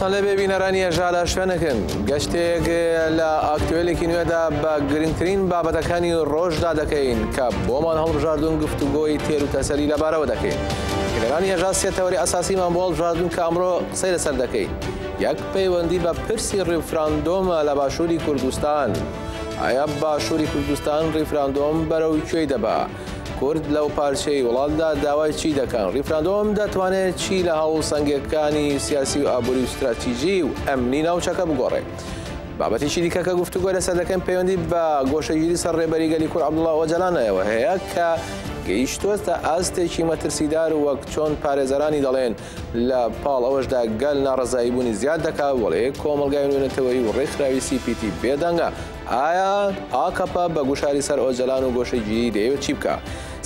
سلامتان لێ بێبینەرانی ئەژادا شوێنەکەن گەشتێک لە ئاکتوێلێکی نوێدا بە گرنگترین بابەتەکانی ڕۆژدا دەکەین کە بۆمان هەڵبژاردوون گفتوگۆی تێر و تەسەلی لەبارەوە دەکەین. گەرانی ئەژا سێ تەوەری ئاساسیمان بۆ هەڵبژاردوون کە ئەمڕۆ قسەی لەسەر دەکەین. یەک پەیوەندی بە پرسی ڕیفراندۆمە لە باشووری کوردستان. ئایا باشووری کوردستان ڕیفراندۆم بەرەو کوێی دەبا؟ کورد لەو پارچەی وڵاتدا داوای چی دەکەن؟ ڕیفراندۆم دەتوانێت چی لە هەوڵسەنگەکانی سیاسی و ئابووری و استراتیژی و ئەمنی ناوچەکە بگۆڕێت؟ بابەتێکی دیکە کە گفتوگۆ لەسەر دەکەن پەیوەندی بە گۆشەگیری سەر ڕێبەری گەلی کورد عەبدوڵڵا ئۆجەلانەوە هەیە کە گەیشتوۆتە ئاستێکی مەترسیدار و وەک چۆن پارێزەرانی دەڵێن لە پاڵ ئەوەشدا گەل ناڕەزایی بوونی زیاد دەکات وەڵەیەک کۆمەڵگای نوێنەتەوەی و ڕێکخراوی CPT بێدەنگە. ئایا ئاکەپە بە گوشاری سەر ئۆجەلان و گۆشەگیری دەیەوێت چی بکە؟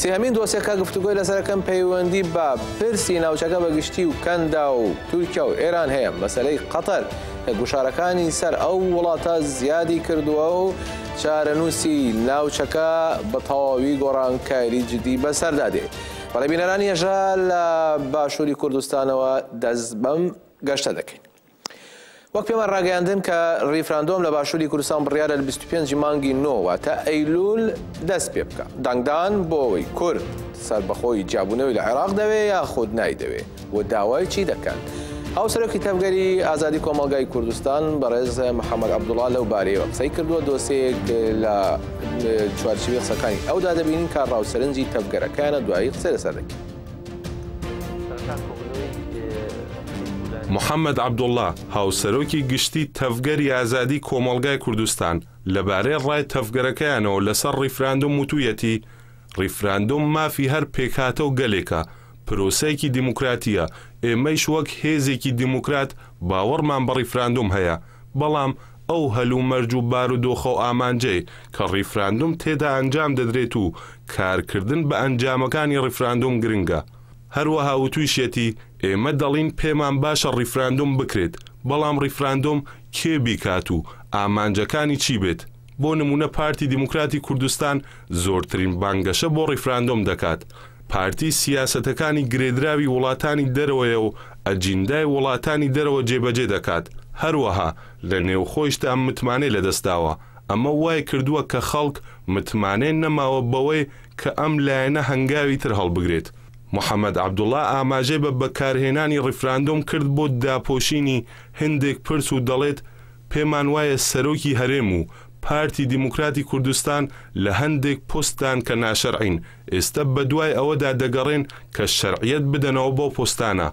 سێهەمین دۆسیەکە گفتوگۆی لەسەرەکەم پەیوەندی بە پرسی ناوچەکە بە گشتی و کەندا و تورکیا و ئێران هەیە. مەسەلەی قەتەر کە گوشارەکانی سەر ئەو وڵاتە زیادی کردووە و چارەنووسی ناوچەکە بە تەواوی گۆڕانکاری جدی بەسەردادێ. بەڵێ بینەرانی ئەژا لە باشووری کوردستانەوە دەست بەم گەشتە دەکەین. وەک پێمان ڕاگەیاندن کە ڕیفراندۆم لە باشووری کوردستان بڕیارە لە 25 مانگی نۆوە تا ئەیلول دەست پێ بکە. دەنگدان بۆ ئەوەی کورد سەربەخۆی جیابوونەوەی لە عێراق دەوێت یا خۆت نایدەوێت و داوای چی دەکەن؟ هاوسەرۆکی تەفگەری ئازادی کۆمەڵگای کوردستان بەڕێز محەممەد عەبدوڵڵا لەو بارەیەوە قسەی کردووە. دۆسەیەک لە چوارچێوەی قسەکانی ئەودا دەبینین کە ڕاوسەرنجی تەفگەرەکانە دوایی قسەی لەسەر دەکەین. محەممەد عەبدوڵڵا هاوسەرۆکی گشتی تەفگەری ئازادی کۆمەڵگای کوردستان لەبارەی ڕای تەفگەرەکەیانەوە لەسەر ڕیفراندۆم وتوویەتی ڕیفراندۆم مافی هەر پێکهاتە و گەلێکە، پرۆسەیەکی دیموکراتیە، ئێمەیش وەک هێزێکی دیموکرات باوەڕمان بە ڕیفراندۆم هەیە، بەڵام ئەو هەلومەرج و بارودۆخە و ئامانجەی کە ڕیفراندۆم تێدا ئەنجام دەدرێت و کارکردن بە ئەنجامەکانی ڕیفراندۆم گرنگە. هەروەها وتویشێتی ئێمە دەڵین پێمان باشە ڕیفراندۆم بکرێت، بەڵام ڕیفراندۆم کێ بیکات و ئامانجەکانی چی بێت؟ بۆ نمونە پارتی دیموکراتی کوردستان زۆرترین بانگەشە بۆ ڕیفراندۆم دەکات. پارتی سیاسەتەکانی گرێدراوی وڵاتانی دەرەوەیە و ئەجیندای وڵاتانی دەرەوە جێبەجێ دەکات. هەروەها لە نێوخۆیشتا متمانەی لەدەستاوە. ئەمە وای کردووە کە خەڵک متمانەی نەماوە بەوەی کە ئەم لایەنە هەنگاوی تر هەڵبگرێت. محەممەد عەبدوڵڵا ئاماژەی بە بەکارهێنانی ڕیفراندۆم کرد بۆ داپۆشینی هەندێک پرس و دەڵێت پێمان وایە سەرۆکی هەرێم و پارتی دیموکراتی کوردستان لە هەندێک پۆستان کە ناشەرعین ئێستا بە دوای ئەوەدا دەگەڕێن کە شەرعیەت بدەنەوە بۆ پۆستانە.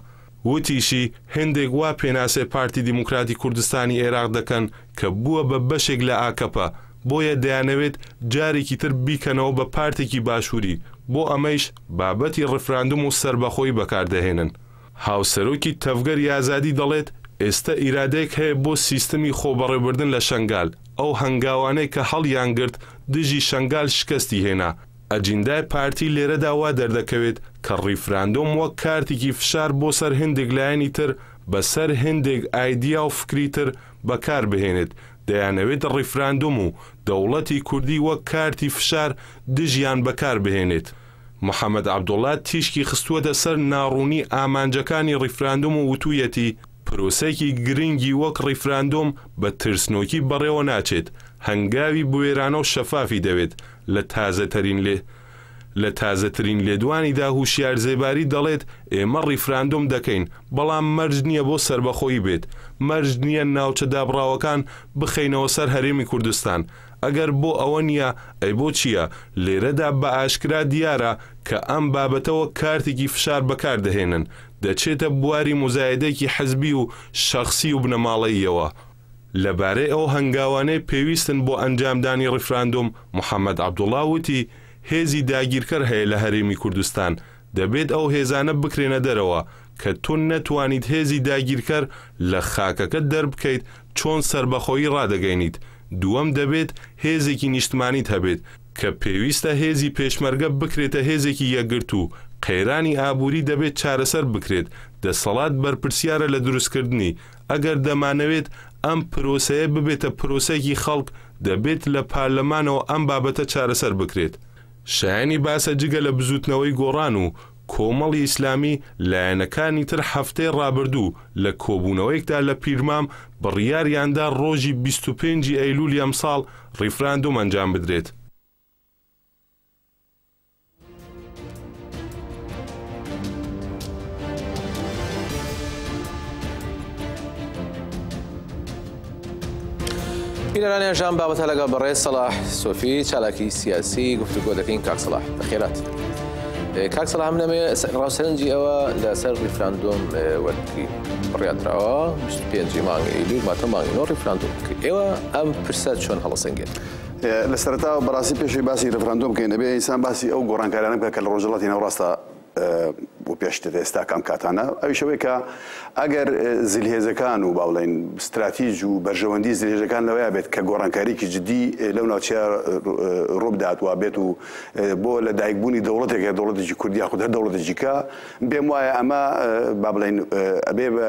وتیشی هەندێک وا پێناسێ پارتی دیموکراتی کوردستانی عێراق دەکەن کە بووە بە بەشێک لە ئاکەپە، بۆیە دەیانەوێت جارێکی تر بیکەنەوە بە پارتێکی باشووری، بۆ ئەمەیش بابەتی ڕیفراندۆم و سەربەخۆی بەکاردەهێنن. هاوسەرۆکی تەفگەری ئازادی دەڵێت ئێستا ئیرادەیەک هەیە بۆ سیستەمی خۆبەڕێبردن لە شەنگال. ئەو هەنگاوانەی کە هەڵیان گرت دژی شەنگال شکستی هێنا. ئەجیندای پارتی لێرەدا وا دەردەکەوێت کە ڕیفراندۆم وەک کارتێکی فشار بۆ سەر هەندێک لایەنی تر بەسەر هەندێک ئایدیا و فکری تر بەکار بهێنێت. دەیانەوێت ڕیفراندۆم و دەوڵەتی کوردی وەک کارتی فشار دژیان بەکار بهێنێت. محەممەد عەبدوڵڵا تیشکی خستووەتە سەر ناڕوونی ئامانجەکانی ڕیفراندۆم و وتوویەتی پرۆسەیەکی گرنگی وەک ڕیفراندۆم بە ترسنۆکی بەڕێوە ناچێت، هەنگاوی بوێرانە و شەفافی دەوێت. لە تازەترین لێدوانیدا هوشیار زێباری دەڵێت ئێمە ڕیفراندۆم دەکەین، بەڵام مەرج نییە بۆ سەربەخۆیی بێت، مەرج نییە ناوچە دابڕاوەکان بخەینەوە سەر هەرێمی کوردستان. ئەگەر بۆ ئەوە نییە ئەی بۆ چییە؟ لێرەدا بە ئاشکرا دیارە کە ئەم بابەتەوە کارتێکی فشار بەکاردەهێنن، دەچێتە بواری مزایدەیەکی حەزبی و شەخسی و بنەماڵەییەوە. لەبارەی ئەو هەنگاوانەی پێویستن بۆ ئەنجامدانی ڕیفراندۆم محەممەد عەبدوڵڵا وتی هێزی داگیرکەر هەیە لە هەرێمی کوردستان، دەبێت ئەو هێزانە بکرێنە دەرەوە کە تۆ نەتوانیت هێزی داگیرکەر لە خاکەکە دەربکەیت چۆن سەربەخۆیی ڕادەگەینیت. دووەم دەبێت هێزێکی نیشتمانیت هەبێت کە پێویستە هێزی پێشمەرگە بکرێتە هێزێکی یەکگرت و قەیرانی ئابووری دەبێت چارەسەر بکرێت. دەسەڵات بەرپرسیارە لە دروستکردنی. ئەگەر دەمانەوێت ئەم پرۆسەیە ببێتە پرۆسەیەکی خەڵک دەبێت لە پارلەمانەوە ئەم بابەتە چارەسەر بکرێت. شایانی باسە جگە لە بزوتنەوەی گۆڕان و کۆمەڵی ئیسلامی لایەنەکانی تر هەفتەی ڕابردوو لە کۆبوونەوەیەکدا لە پیرمام بڕیاریاندا ڕۆژی 25 ئەیلولی ئەمساڵ ڕیفراندۆم ئەنجام بدرێت. پیرەرانی ژان بابەتە لەگەڵ بەڕێز سەلاح سۆفی چالاکی سیاسی گفتوگۆ دەکەین. کاک سەلاح بەخێرات. کاک سەلاح منەمێ ڕاوسەرنجی ئەوە لەسەر ریفراندۆم وەرگری بڕیادراوە 25 مانگی ئەیلول ماتە مانگی نۆ ریفراندۆم بکرێت. ئێوە ئەم پرسە چۆن هەڵەسەنگێن؟ لە سەرەتاوە بەڕاستی پێشەوەی باسی ریفراندۆم بکەین دەبێت ئینسان باسی ئەو گۆڕانکارانە بکات کە لە ڕۆژهەڵاتی ناوەڕاستە بۆ پێشتر ئێستا کام کاتانە ئەویشەوەی کە ئەگەر زلهێزەکان و باوڵین استراتیژ و بەرژەوەندی زلهێزەکان لەوەیە بێت کە گۆڕانکاریکی جدی لەو ناوچەیە ڕووبدات و بێت و بۆ لە دایکبوونی دەوڵەتێک دەوڵەتێکی کوردی یاخود هەر دەوڵەتێکی کە پێم وایە ئەمە بابڵین ئەبێ بە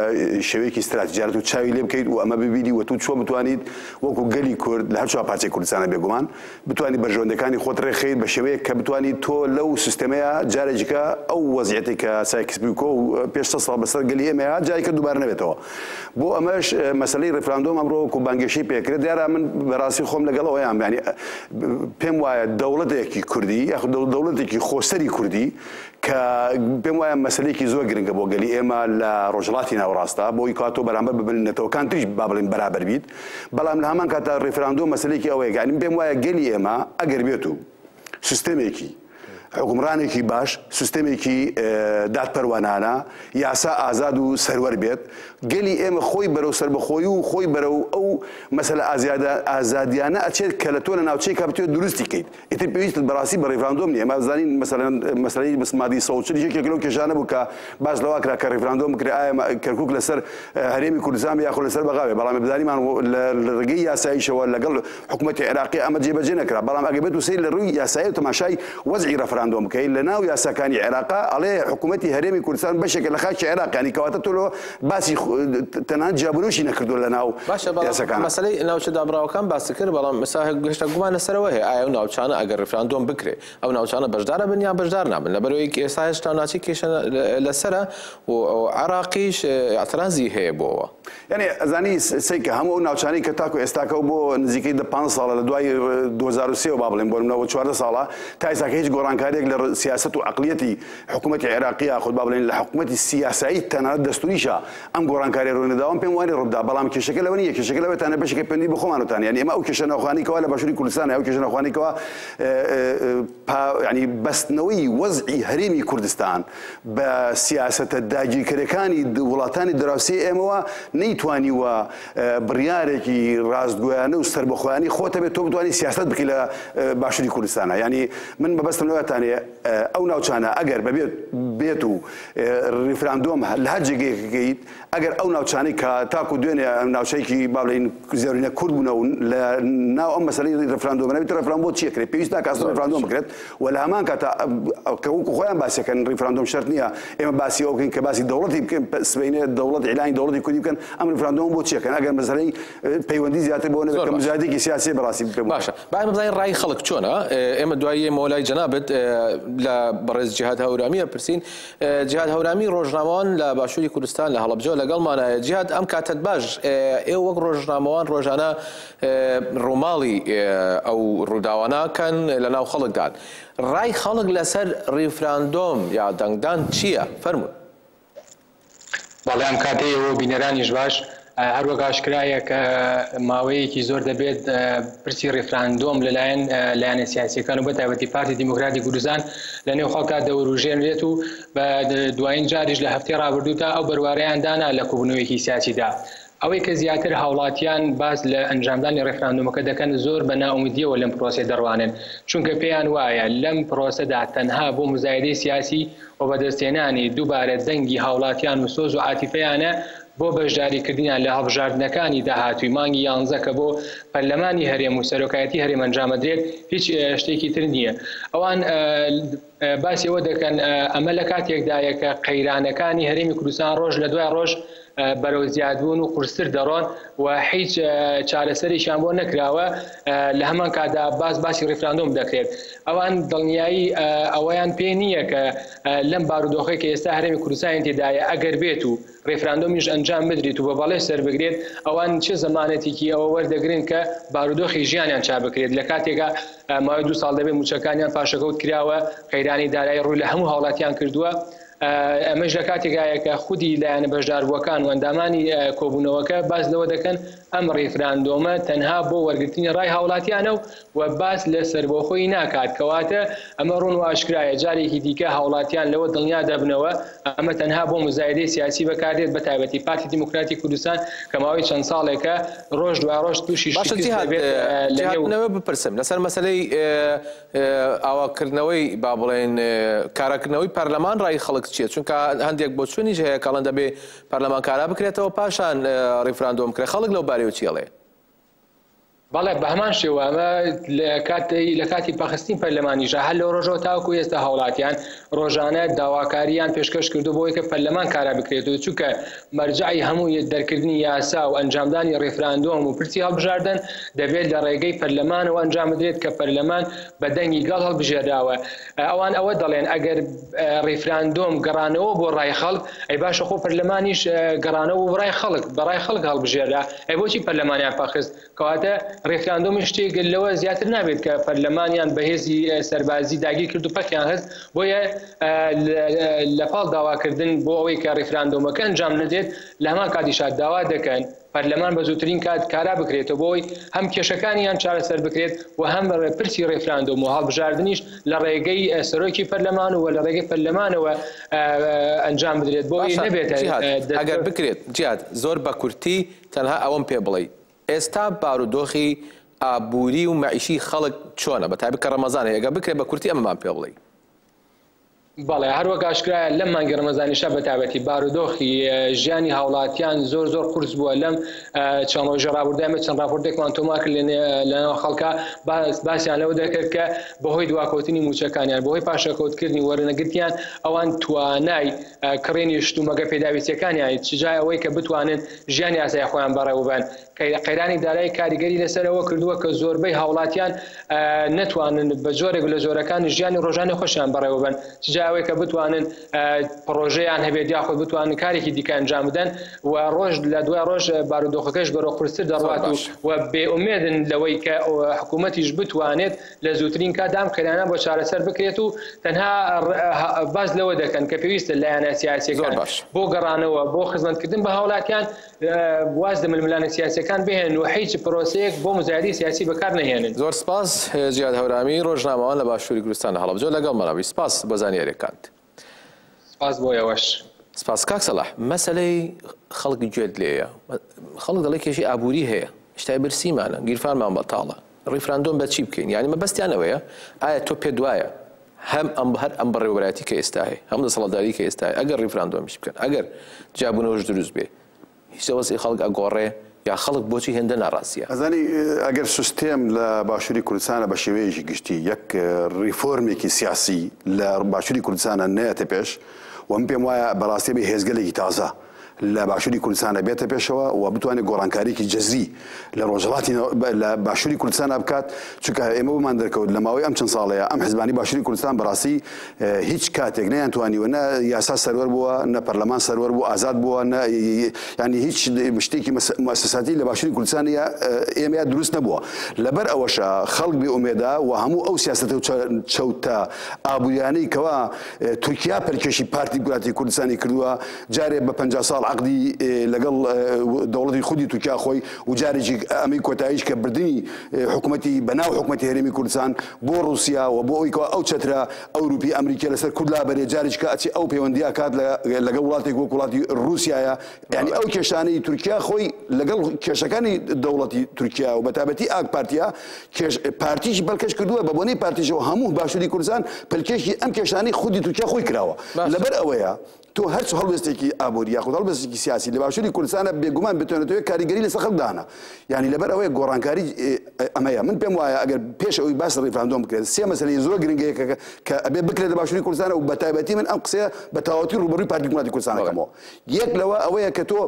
شێوەیەکی استراتیجارەت و چاوی لێ بکەیت و ئەمە ببینی و تو چۆن بتوانیت وەکو گەلی کورد لە هەر چوار پارچەی کوردستانە بێگومان بتوانیت بەرژەوەندەکانی خۆت ڕێخەیت بە شێوەیەک کە بتوانیت تۆ لەو سیستەمەیە جارێکیکە ئەو وەزعیەتێک کە سایکسپیکۆ و پێش 6 ساڵ بەسەر گەلی ئێمەیە جارێکە دووبارە نەبێتەوە. بۆ ئەمەش مەسەلەی ریفراندۆم ئەمڕۆ وەکو بانگێشەی پێکرێت دیارە من بەڕاستی خۆم لەگەڵەوەیان ینی پێم وایە دەوڵەتێکی کوردی یاخود دەوڵەتێکی خۆسەری کوردی کە پێم وایە مەسەلەیەکی زۆر گرنگە بۆ گەلی ئێمە لە ڕۆژهەڵاتی ناوەڕاستە بۆی کاتۆ بەرامبەر ببنێتەوەکان تریش با بڵین بەرابەر بیت. بەڵام لە هەمان کاتە ریفراندۆم مەسەلەیەکی ئەوەیە ینی پێم وایە گەلی ئێمە ئەگەر بێت و سیستەمێکی حکومڕانێکی باش سیستەمێکی دادپەروانانە یاسا ئازاد و سەروەر بێت گەلی ئێمە خۆی بەرەو سەربەخۆیی و خۆی بەرەو ئەو مەسەلە ئازادیانە ئەچێت کە لە تۆ لە ناوچەی کاپتوێت دروستی کەیت. ئیتر پێویست بەڕاستی بە ریفراندۆم نیە. ئێمە بزانین مەسەلەی مادی سەوچل یەکێک لەو کێشانە بوو کە باس لەوا کرا کە ریفراندۆم بکرێ ئایا کەرکووک لەسەر هەرێمی کوردستان یاخود لەسەر بەغاوێ. بەڵام بزانیمان لە ڕێگەی یاساییشەوە لەگەڵ حکوومەتی عێراقی ئەمە جێبەجێ نەکرا. بەڵام ئەگە بێت و سەیر لە ڕووی یاسایی و تەماشای وەزعی ریفراندۆم بکەیت لە ناو یاساکانی عێراقا ئەڵێ حکوومەتی هەرێمی کوردستان بەشێکە لە خاکی عێراق ینی کەواتە تۆ باسی تەنانەت جیابونەوەشی نەکردو لە ناو یاساکان. مەسەلەی ناوچە دابراوەکان باسی کرد بەڵام ئێستا گەشتە گومانە سەرەوە هەیە ئایا ئەو ناوچانە ئەگەر ریفراندۆم بکرێت ئەو ناوچانە بەشدارە بن یان بەشدار نابن لەبەرەوەی ئێستا هێشتا ناچی کێشە لەسەرە و عێراقیش ئەترازی هەیە بۆەوە. یعنی ئەزانی سەیکە هەموو ناوچانەی کە تاکو ئێستاکە بۆ نزیکەی 5 ساڵە لە دوای 2023 با بڵێن بۆ نمونەوە 14 ساڵە تا ئێستاکە هیچ گۆڕانکاریێک لە سیاست و عقلیەتی حکوومەتی عێراقی یاخود با بڵێن لە حکوومەتی سیاسایی تەنانەت دەستوریشە ئەم گۆڕانکاری ڕوونەداوام پێم وانێ ڕوودا. بەڵام کێشەکە لەوە نیە. کێشەکە لەوەیە تانە بەشێکی پەیوەندی بە خۆمانەوەتان ینی ئێمە ئەو کێشە ناوخوانیکەوە لە باشووری کوردستان ئەو کێشە ناوخوانیکەوە ینی بەستنەوەی وەزعی هەرێمی کوردستان بە سیاسەتە داگیرکاریەکانی وڵاتانی دراوسی ئێمەوە نەیتوانیوە بڕیارێکی ڕاستگۆیانە و سەربەخۆیانی خۆتە بێت تۆ بتوانانی سیاست بکەی لە باشووری کوردستانە. ینی من بەبەستم لەوەتانێ ئەو ناوچانە ئەگەر بێت و ریفراندۆم لە هەر جێگەیەکەکەیت ئەگەر ئەو ناوچانەی کە تاکو دوێنێ ناوچەیەکی با بڵێن زێڕینە کورد بوونەوە لە ناو ئەم مەسەلەی ریفراندۆم نەبێت ریفراندۆم چی ئەکرێت پێویست ناکە ئەسڵ ریفراندۆم بکرێت و لە هەمان کاتە کە وەکو خۆیان باسیەکەن ریفراندۆم شەرت نییە ئێمە باسی ئەو بکەین کە باسی دەوڵەتی بکەین سبەینێ دەوڵەت عیلانی دەوڵەتی کوردی بکەن ئەم ریفراندۆم بۆ چیەکەن ئەگەر مەسەلەی پەیوەندی زیاتر بۆ نەبێت کە مزادێکی سیاسی بەڕاستی بکەین. باشە باید بزانین ڕای خەڵک چۆنە. ئێمە دوای مۆلای جەنابەت لە بەڕێز جیهاد هەورامیە پرسین. جیهاد هەورامی ڕۆژنامەوان لە باشووری کوردستان لە هەڵەبجە لەگەڵمانایە. جیهاد ئەم کاتت باش ئێوە وەک ڕۆژنامەوان ڕۆژانە ڕووماڵی ئەو ڕووداوانەکەن لە ناو خەڵکدان. ڕای خەڵک لەسەر ریفراندۆم یا دەنگدان چییە؟ فەرموون. بەڵێ ئەم کاتەیەوە بینەرانیش باش هەروەک ئاشکرایە کە ماوەیەکی زۆر دەبێت پرسی ریفراندۆم لەلایەنە سیاسیەکان و بە تایبەتی پارتی دیموکراتی کوردستان لە نێو خەڵکا دەوروژێنرێت و بە دوایین جاریش لە هەفتەی ڕابردوودا ئەو بەروارەیان دانا لە کۆبوونەوەیەکی سیاسیدا. ئەوەی کە زیاتر هاوڵاتیان باز لە ئەنجامدانی ڕێفراندۆمەکە دەکەن زۆر بە ناومیدیەوە لەم پرۆسێ دەڕوانن چونکە پێیان وایە لەم پرۆسەدا تەنها بۆ مزایدەی سیاسی و بەدەستێنانی دووبارە دەنگی هاوڵاتیان و سۆز و عاتیفەیانە بۆ بەشداریکردنیان لە هەڵبژاردنەکانی داهاتووی مانگی 11 کە بۆ پەرلەمانی هەرێم و سەرۆکایەتی هەرێم ئەنجامەدرێت هیچ شتێکی تر نییە. ئەوان باسی ئەوە دەکەن ئەمە لە کاتێکدایە کە قەیرانەکانی هەرێمی کوردستان ڕۆژ لە دوای ڕۆژ بەرەو زیادبوون و قورستر دەڕۆن و هیچ چارەسەریشیان بۆ نەکراوە لە هەمان کادا باسی ڕێفراندۆم دەکرێت ئەوان دڵنیایی ئەوەیان پێ نییە کە لەم بارودۆخی کە ئێستا هەرێمی کوردستان تێدایە ئەگەر بێت و ڕێفراندۆمیش ئەنجام بدرێت و بە بەڵێ سەر بگرێت ئەوان چه زمانێتێکی ئەوە وەردەگرن کە بارودۆخی ژیانیان چا بکرێت لە کاتێکا ماوەی 2 ساڵ دەبێت موچەکانیان پاشەکەوت کراوە قەیرانی دارایی ڕووی لە هەموو هاوڵاتیان کردووە ئەمەش لە کاتێکایە کە خودی لایەنە بەشداربووەکان و ئەندامانی کۆبوونەوەکە باس لەوە دەکەن ئەم ڕێفراندۆمە تەنها بۆ وەرگرتنی ڕای هاوڵاتیانە و باس لە سەربەخۆی ناکات کەواتە ئەمە ڕوون و ئاشکرایە جارێکی دیکە هاوڵاتیان لەوە دڵنیا دەبنەوە ئەمە تەنها بۆ مزایدەی سیاسی بەکاردێت بە تایبەتی پارتی دیموکراتی کوردستان کە ماوەی چەند ساڵێکە ڕۆژ دوای ڕۆژ تووشی شتێکەوە بپرسم لەسەر مەسەلەی ئاواکردنەوەی با بڵێن کارەکردنەوەی پەرلەمان ڕای خەڵک چیە چونکە هەندێک بۆ چوونیش هەیە کاڵەن دەبێ پەرلەمانکارا بکرێتەوە پاشان ڕێفراندۆم کرێ خەڵک لەو بارەوە چیڵێ بەڵێ بە هەمان شێوە ئەمە لە کاتی پاخستین پەرلەمانیژە هەر لەو ڕۆژەوە تاوەکو ئێستا هاوڵاتیان ڕۆژانە داواکاریان پێشکەش کردو بۆی کە پەرلەمان کارا بکرێتەوە چونکە مەرجعی هەموو دەرکردنی یاسا و ئەنجامدانی ڕێفراندۆم و پرسی هەڵبژاردن دەبێت لە ڕێگەی پەرلەمانەوە ئەنجام بدرێت کە پەرلەمان بە دەنگی گەڵ هەڵبژێراوە ئەوان ئەوە دەڵێن ئەگەر ڕێفراندۆم گەڕانەوە بۆ ڕای خەڵک ئەی باشە خۆ پەرلەمانیش گەڕانەوە بۆ ڕای خەڵک بە ڕای خەڵک هەڵبژێرا ئەی بۆچی پەرلەمانیان پاخست کەواتە ڕێفراندۆمی شتێک لەوە زیاتر نابێت کە پەرلەمانیان بەهێزی سەربازی داگیر کرد و پەکیان هەست بۆیە لە پاڵ داواکردن بۆ ئەوەی کە ڕێفراندۆمەکە ئەنجام نەدێت لە هەمان کاتیشا داوا دەکەن پەرلەمان بە زووترین کات کارا بکرێتەوە بۆی هەم کێشەکانیان چارەسەر بکرێت و هەم پرسی ڕێفراندۆم و هەڵبژاردنیش لە ڕێگەی سەرۆکی پەرلەمان و لە ڕێگەی پەرلەمانەوە ئەنجام بدرێت بۆی نەبێت ئەگەر بکرێت جیاد زۆر بە کورتی تەنها ئەوەم پێ بڵێ ئێستا بارودۆخی ئابووری و مەعیشی خەڵک چۆنە بە تایبەت کە ڕەمەزانە ئەگەر بکرێت بە کورتی ئەمەمان پێ بڵێ بەڵێ هەروەک ئاشکرایە لەم مانگە ڕەمەزانیشە بە تایبەتی بارودۆخی ژیانی هاوڵاتیان زۆر قورس بووە لەم چەند ڕۆژە ڕابردایمە چەند راپۆرتێکمان تۆما کرد لەناو خەڵکە باسییان لەوە دەکرد کە بەهۆی دواکەوتنی موچەکانیان بەهۆی پاشەکەوتکردنی وەرنەگرتیان ئەوان توانای کڕێنی شتومەگە پێداویستەکانیان چجای ئەوەی کە بتوانن ژیانی ئاسایی خۆیان بەڕێوەبن قەیرانی دارایی کاریگەری لەسەرەوە کردووە کە زۆربەی هاوڵاتیان نەتوانن بە جۆرێک لە جۆرەکان ژیانی ڕۆژانەی خۆشیان بەڕێوەبن ئەوەی کە بتوانن پرۆژەیان هەبێت یاخۆ بتوانن کارێکی دیکە ئەنجام بدەن و ڕۆژ لە دوای ڕۆژ بارودۆخەکەش بەرەو قورستر دەڕوات و بێئومێدن لەوەی کە حکوومەتیش بتوانێت لە زووترین کاتدام قەیرانە بۆ چارەسەر بکرێت و تەنها باز لەوە دەکەن کە پێویستە لایەنە سیاسیەکان بۆ گەڕانەوە بۆ خزمەتکردن بە هاوڵاتیان واز لە ململانە سیاسیەکان بهێن و هیچ پرۆسەیەک بۆ مزایدەی سیاسی بەکار نەهێنن. زۆر سپاس جیاد هەورامی ڕۆژنامەوان لە باشووری کوردستان هەڵەبجە لەگەڵ مەڵاوی سپاس بۆ زانیاریەکانت. سپاس بۆ ئێوەش. سپاس کاک سەلاح مەسەلەی خەڵکی گوێت لێیە خەڵک دەڵێ کێشی ئابووری هەیە شتای برسیمانە گیرفانمان بەتاڵە ڕێفراندۆم بە چی بکەین یعنی مەبەستیانەوەیە ئایا تۆ پێ دوایە هەر ئەم بەڕێوەبەراتی کە ئێستا هەیە هەم دەسەڵاتداری کە ئێستا هەیە ئەگەر ڕێفراندۆمیش بکەن ئەگەر جابوونەوەش دروست بێ هیچ ئەوەسی خەڵک ئەگۆڕێ یا خەڵک بۆچی هێندە ناڕاستیە ئەزانی ئەگەر سیستێم لە باشووری کوردستانە بە شێوەیەکی گشتی یەک ریفۆرمێکی سیاسی لە باشووری کوردستانە نەیەتە پێش و من پێم وایە بەڕاستی بێ هێزگەلێکی تازە لە باشووری کوردستانە بێتە پێشەوە و بتوانێت گۆڕانکاریکی جەزری لە ڕۆژهەڵاتی لە باشووری کوردستانە بکات چونکە ئێمە بمان دەرکەوت لە ماوەی ئەم چەند ساڵەیە ئەم حیزبانی باشووری کوردستان بەڕاستی هیچ کاتێک نەیانتوانیوە نە یاسا سەروەر بووە نە پەرلەمان سەروەر بوو ئازاد بووە ینی هیچ شتێکی مؤسساتی لە باشووری کوردستان ئێمە دروست نەبووە لەبەر ئەوەشە خەڵک بێ ئومێدا و هەموو ئەو سیاسەتە چەوتە ئابووریانەی کەوا تورکیا پەرکێشی پارتی دیموکراتی کوردستانی کردووە جارێ بە 50 ساڵ عقدی لەگەڵ دەوڵەتی خودی تورکیا خۆی و جارێکی ئەمەی کۆتاییش کە بردننی حکوومەتی بەناو حکوومەتی هەرێمی کوردستان بۆ رووسیا و بۆ ئەویکەوە ئەو چەترە ئەوروپی ئەمریکا لەسەر کورد لابەرێ جارێککە ئەچی ئەو پەیوەندیا کات لەگەڵ وڵاتێک وەک وڵاتی رووسایە یعنی ئەو کێشانەی تورکیا خۆی لەگەڵ کێشەکانی دەوڵەتی تورکیا و بەتابەتی ئاک پارتیا پارتیش بەڵکەش کردووە بە بۆنەی پارتیژەوە هەموو باشووری کوردستان پلکێشی ئەم کێشانەی خودی تورکیا خۆی کراوە لەبەر ئەوەیە تۆ هەرچ هەڵوێستێکی ئابووری یاخود هەڵوێستێکی سیاسی لە باشووری کوردستانە بێگومان بتوانێتەوە کاریگەری لەسەر خەڵکدانا یعنی لەبەر ئەوەیە گۆڕانکاری ئەمەیە من پێم وایە ئەگەر پێش ئەوەی باس ڕیفراندۆم بکرێت سێ مەسەلەی زۆر گرنگەیە کە ئەبێ بکرێت لە باشووری کوردستانە و بە تایبەتی من ئەم قسەیە بە تەواوەتی ڕوبەڕووی پارتی دموکراتی کوردستانەکەمەوە یەک لەوە ئەوەیە کە تۆ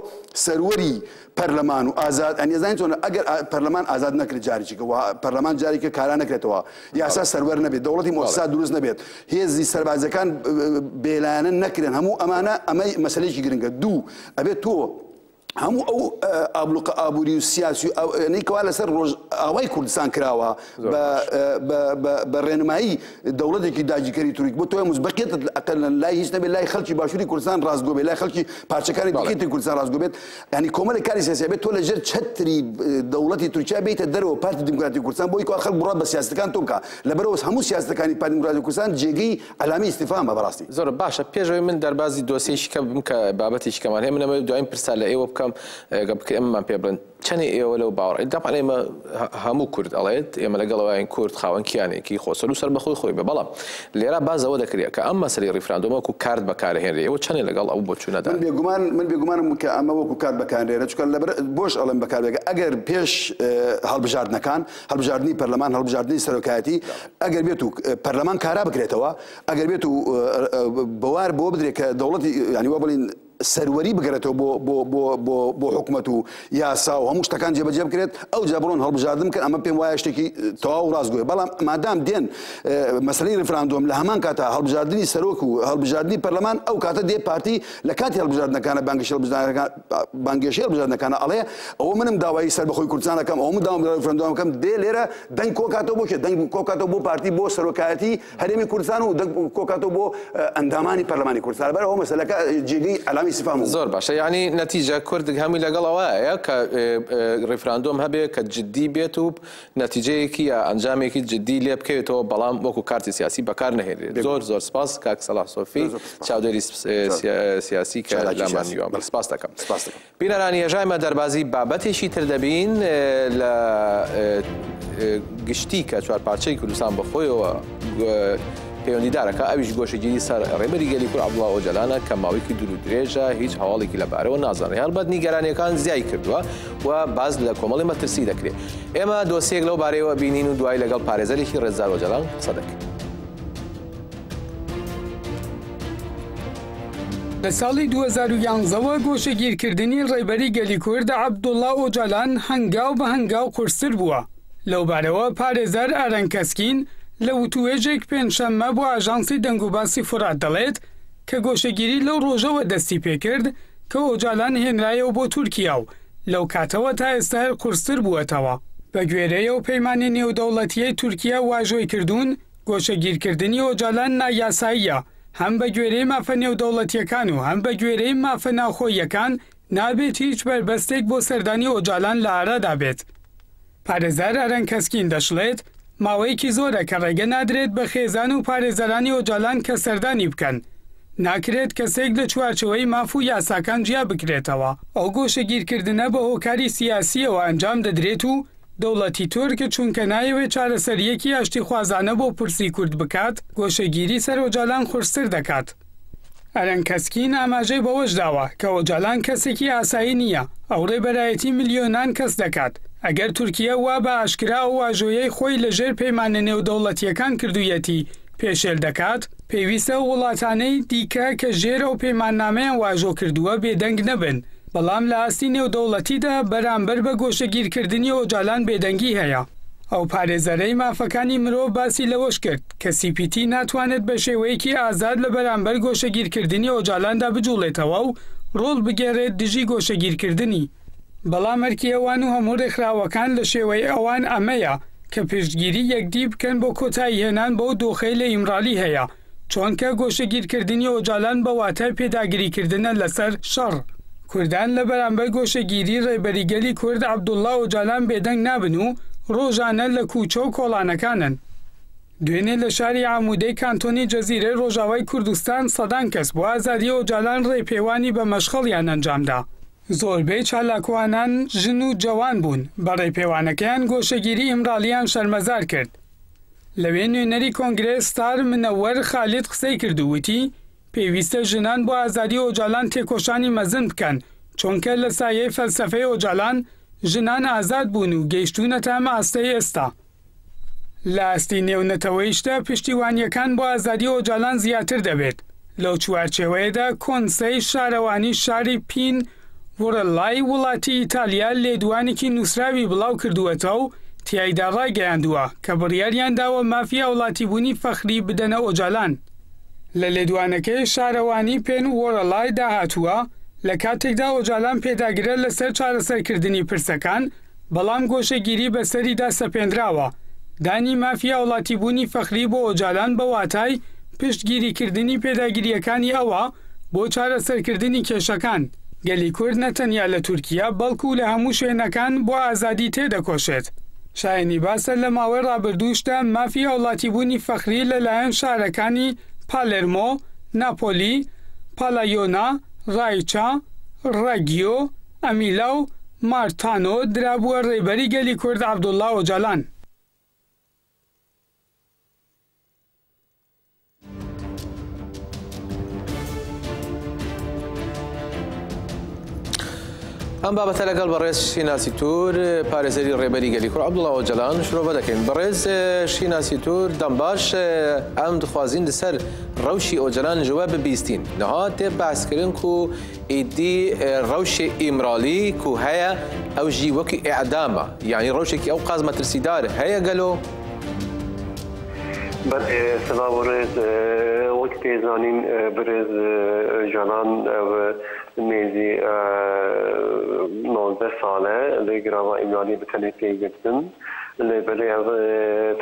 سەروەری پەرلەمان و ئازاد ئەنیێزانی چۆن ئەگەر پەرلەمان ئازاد نەکرێت جارێکیکە پەرلەمان جارێکە کارا نەکرێتەوە یاسا سەروەر نەبێت دەوڵەتی مؤسسات دروست نەبێت هێزی سەربازەکان بێلایەنە نەکرێن هەموو ئەمەی مەسەلەیەکی گرنگە دوو ئەبێت تۆ هەموو ئەو ئابووری و سیاسی نیکەوا لەسەر ڕۆژئاوای کوردستان کراوە بە ڕێنمایی دەوڵەتێکی داگیرکەری توریک بۆ تۆ مزبەقێتت ئەقل لای هیچ نەبێت لای خەڵکی باشووری کوردستان ڕاستگۆ بێت لای خەڵکی پارچەکانی دیکەی کوردستان ڕاستگۆ بێت ینی کۆمەڵی کاری سیاسی بێت تۆ لەژێر چەتری دەوڵەتی تورکیا بیتە دەرەوە پارتی دموکراتی کوردستان بۆی کوا خەڵک بڕات بە سیاستەکان تۆ بکە لەبەرەوە هەموو سیاستەکانی پارتی دموکراتی کوردستان جێگەی ئەلامی ئیستیفامە بەڕاستی زۆر باشە پێشەوەی من دەربازی دۆسیەیەکی کە بم کە بابەتێکی کەمان هەیە من ئەمە دوایین پرسا لە ئێوە بکەم ئەمەمان پێ بڵێن چەندی ئێوە لەو باوەڕ دەپان ئێمە هەموو کورد ئەڵێت ئێمە لەگەڵەوەین کورد خاوەن کیانێکی خۆسەر و سەر بەخۆی خۆی بێ بەڵام لێرە بازەوە دەکرێت کە ئەم مەسەلەی ڕیفراندۆم وەکو کارت بەکارهێنرێ ئێوە چەندێ لەگەڵ ئەو بۆچوونەدا من بێگومانم کە ئەمە وەکو کارت بەکارهێنرێت چونکە لەبەر بۆش ئەڵێم بەکاربێت ئەگەر پێش هەڵبژاردنەکان هەڵبژاردننی پەرلەمان هەڵبژاردننی سەرۆکایەتی ئەگەر بێت و پەرلەمان کارا بکرێتەوە ئەگەر بێت و بەوار بۆ بدرێت کە دەوڵەتی ینی وە بڵین سەروەری بگرێتەوە بۆ حکوومەت و یاسا و هەموو شتەکان جێبەجێ بکرێت ئەو جا بڕۆن هەڵبژاردن بکەن ئەمە پێم وایە شتێکی تەواو ڕاستگۆیە بەڵام مادام دێن مەسەلەی ڕیفراندۆم لە هەمان کاتە هەڵبژاردننی سەرۆک و هەڵبژاردننی پەرلەمان ئەو کاتە دێ پارتی لە کاتی هەڵبژاردنەکانە بانگێشی هەڵبژاردنەکانە ئەڵێ ئەوە منم داوای سەر بەخۆی کوردستانەکەم ئەو من داوام ڕیفراندۆمەکەم دێ لێرە دەنگ کۆکاتەوە بۆ کێ دەنگ کۆکاتەوە بۆ پارتی بۆ سەرۆکایەتی هەرێمی کوردستان و دەنگ کۆکاتەوە بۆ ئەندامانی پەرلەمانی کوردستان لەبەر ئەوە مەسەلەکە جێگەی ئەلامی استیفام زۆر باش یعنی نەتیجە کورد هەمووی لەگەڵەوەیە کە ڕیفراندۆم هەبێت کە جددی بێت و نەتیجەیەکی یا ئەنجامێکی جددی لێ بکەوێتەوە بەڵام وەکو کارتی سیاسی بەکار نەهێنرێت زۆر سپاس کاک سەلاح سۆفی چاودێری سیاسی کە لامانیوە سپاس دەکەم بینەرانی هێژایمە دەربازی بابەتێکی تر دەبین لە گشتی کە چوارپارچەی کوردستان بەخۆیەوە پەیوەندیدارەکە ئەویش گۆشەگیری سەر ڕێبەری گەلی کورد عەبدوڵڵا ئۆجەلانە کە ماوەیەکی دوور و درێژە هیچ هەواڵێکی لەبارەوە نازانێت هەڵبەت نیگەرانیەکان زیای کردووە و باز لە کۆمەڵی مەترسی دەکرێت ئێمە دۆسیێک لەو بارەیەوە بینین و دوای لەگەڵ پارێزەرێکی ڕێزدار ئۆجەلان قسە دەکەین لە ساڵی 2011ەوە گۆشەگیرکردنی ڕێبەری گەلی کورد عەبدوڵڵا ئۆجەلان هەنگاو بە هەنگاو قورستر بووە لەو بارەوە پارێزەر ئەرەن کەسکین لە وتوێژێک پێنجشەممە بۆ ئاژانسی دەنگ و باسی فورات دەڵێت کە گۆشەگیری لەو ڕۆژەوە دەستی پێکرد کە ئۆجەلان هێنرایەوە بۆ تورکیا و لەو کاتەوە تا ئێستا هەر قورستر بووەتەوە بە گوێرەیە و پەیمانی نێودەوڵەتیەی تورکیا واژۆی کردوون گۆشەگیرکردنی ئۆجەلان نایاساییە هەم بە گوێرەی مافە نێودەوڵەتیەکان و هەم بە گوێرەی مافە ناوخۆییەکان نابێت هیچ بەربەستێک بۆ سەردانی ئۆجەلان لە ئارادا بێت پارێزەر ئەرەن کەسکین دەشڵێت ماوەیەکی زۆرە کە ڕێگە نادرێت بە خێزان و پارێزەرانی ئۆجەلان کە سەردانی بکەن ناکرێت کەسێک لە چوارچەوەی ماف و یاساکان جیا بکرێتەوە ئەو گۆشەگیرکردنە بە هۆکاری سیاسیەوە ئەنجام دەدرێت و دەوڵەتی تورک چونکە نایەوێت چارەسەریەکی ئاشتی خوازانە بۆ پرسی کورد بکات گۆشەگیری سەر ئۆجەلان قورستر دەکات ئەرەن کەسکین ئاماژەی بەوەش داوە کە ئۆجەلان کەسێکی ئاسایی نییە ئەو ڕێبەرایەتی میلیۆنان کەس دەکات ئەگەر تورکیا وا بە ئاشکرا و واژۆیەی خۆی لەژێر پەیمانە نێودەوڵەتیەکان کردوویەتی پێشێل دەکات پێویستە وڵاتانەی دیکە کە ژێرە و پەیماننامەیان واژۆ کردووە بێدەنگ نەبن بەڵام لە ئاستی نێودەوڵەتیدا بەرامبەر بە گۆشەگیرکردنی ئۆجەلان بێدەنگی هەیە ئەو پارێزەرەی مافەکانی مرۆڤ باسی لەوەش کرد کە CPT ناتوانێت بە شێوەیەکی ئازاد لە بەرامبەر گۆشەگیرکردنی ئۆجەلاندا بجوڵێتەوە و ڕۆڵ بگێڕێت دژی گۆشەگیرکردنی بەڵام ئەرکی ئەوان و هەموو ڕێکخراوەکان لە شێوەی ئەوان ئەمەیە کە پشتگیری یەکدی بکەن بۆ کۆتایی هێنان بۆ دۆخەی لە ئیمرالی هەیە چۆنکە گۆشەگیرکردنی ئۆجەلان بە واتای پێداگیریکردنە لەسەر شەڕ کوردان لە بەرامبەر گۆشەگیری ڕێبەری گەلی کورد عەبدوڵڵا ئۆجەلان بێدەنگ نابن و ڕۆژانە لە کوچە و کۆڵانەکانن دوێنێ لە شاری عامودەی کانتۆنی جەزیرەی ڕۆژاوای کوردستان سەدان کەس بۆ ئازادی ئۆجەلان ڕێپێوانی بە مەشخەڵیان ئەنجامدا زۆربەی چالاکوانان ژن و جەوان بوون بە ڕێپێوانەکەیان گۆشەگیری ئیمرالیان شەرمەزار کرد لەوێ نوێنەری کۆنگرێس ستار منەوەر خالید قسەی کردووتی پێویستە ژنان بۆ ئازادی ئۆجالان تێکۆشانی مەزن بکەن چونکە لە سایەی فەلسەفەی ئۆجالان ژنان ئازاد بوون و گەیشتوونەتە ئەم ئاستەی ئێستا. لە ئاستی نێونەتەوەیشدا پشتیوانیەکان بۆ ئازادی ئۆجالان زیاتر دەبێت. لەو چوارچێوەیەدا کۆنسەی شارەوانی شاری پین وڕەلای وڵاتی ئیتالیا لێدوانێکی نووسراوی بڵاو کردووەتەوە و تیایدا ڕاگەیاندووە کە بڕیاریان داوە مافیا وڵاتیبوونی فەخری بدەنە ئۆجالان. لە لێدوانەکەی شارەوانی پێن وۆرەلای داهاتووە لە کاتێکدا ئۆجالان پێداگرە لەسەر چارەسەرکردنی پرسەکان بەڵام گۆشەگیری بەسەریدا سەپێنراوە. دانی مافیا وڵاتیبوونی فەخری بۆ ئۆجالان بە واتای پشتگیریکردنی پێداگیریەکانی ئەوە بۆ چارەسەرکردنی کێشەکان. گەلی کورد نەتەنیا لە تورکیا بەڵکو لە هەموو شوێنەکان بۆ ئازادی تێدەکۆشێت. شایەنی باسە لە ماوەی ڕابردووشدا مافیا وڵاتیبوونی فەخری لەلایەن شارەکانی پالێرمۆ، ناپۆلی، پالایۆنا، ڕایچا، ڕەگیۆ، ئەمیلا و مارتانۆ درابووە ڕێبەری گەلی کورد عەبدوڵڵا ئۆجالان. ئەم بابەتە لەگەڵ بەڕێز شیناسی تور پارێزەری ڕێبەری گەلی کورد عەبدوڵڵا ئۆجالان شرۆڤە دەکەین. بەڕێز شیناسی تور دەمباش ئەم دخوازین لەسەر ڕەوشی ئۆجالان ژوە ببیستین نەها تێ باسکردن و ئیدی ڕەوشی ئیمرالی و هەیە ئەو ژی وەکی ئیعدامە یعنی ڕەوشێکی ئەو قاز مەترسیدار هەیە گەلۆ؟ سبا بەڕێز وەک پێزانین بەڕێز ئۆجالان مێزی 19 ساڵە لێ گراوە ئیمرالی بتەنێ پێگرتن لێبەرێ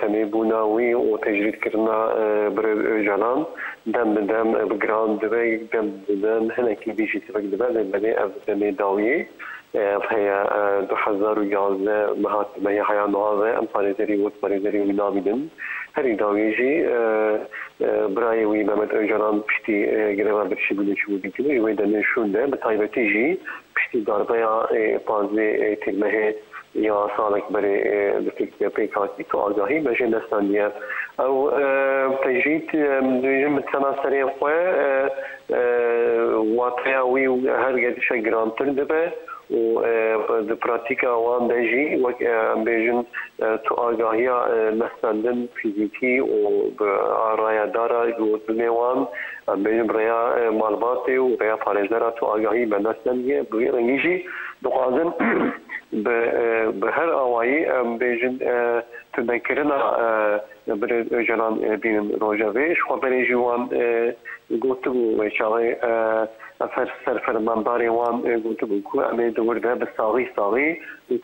تەمێ بووناوی و تەجریدکردنا بەڕێز ئۆجالان دەم بدەم بگران دەبێ دەم بدەم هەنێکی بیشی تێبەک دەبێ لێبەرێ ئەو تەمێ داویێ هەیە 2011 مەهاتمەیە هەیە نوازە ئەم پارێزەری وەک پارێزەری وینابیدن هەری داوێژی برای وی مەمەد ئۆجالان پشتی گرەوە برشی بودێکی بودێکی وی دەنێشوندە بە تایبەتیژی پشتی داربەیە پازێ تێگمەهێ یا ساڵێک بەرێ پێکاتی تو ئاگاهی بەژێ دەستاندیە ئەو تەجریت دوێژم بچەنا سەرێ خوێ واتەیە وی هەرگەدیشە گرانتر دەبێ و پراتیکا وان دەژی وەک بێژن تو ئاگاهیە نەستاندن فیزیکی و ڕایەدارە گوتنێوان بێژن ڕێیا ماڵباتێ و ڕێیا پارێزەرە تو ئاگاهی بە نەستاندیە بوێ ڕەنگیژی دخوازن بە هەر ئاوایی بێژن تندەکردنا بەڕێز ئۆجالان بینن ڕۆژەوێش خۆ بەرێژی وان گوتبوو چاڵێ سەرفەرمانداری وان گوتبوو کو ئەمێ دەوردە بە ساڵی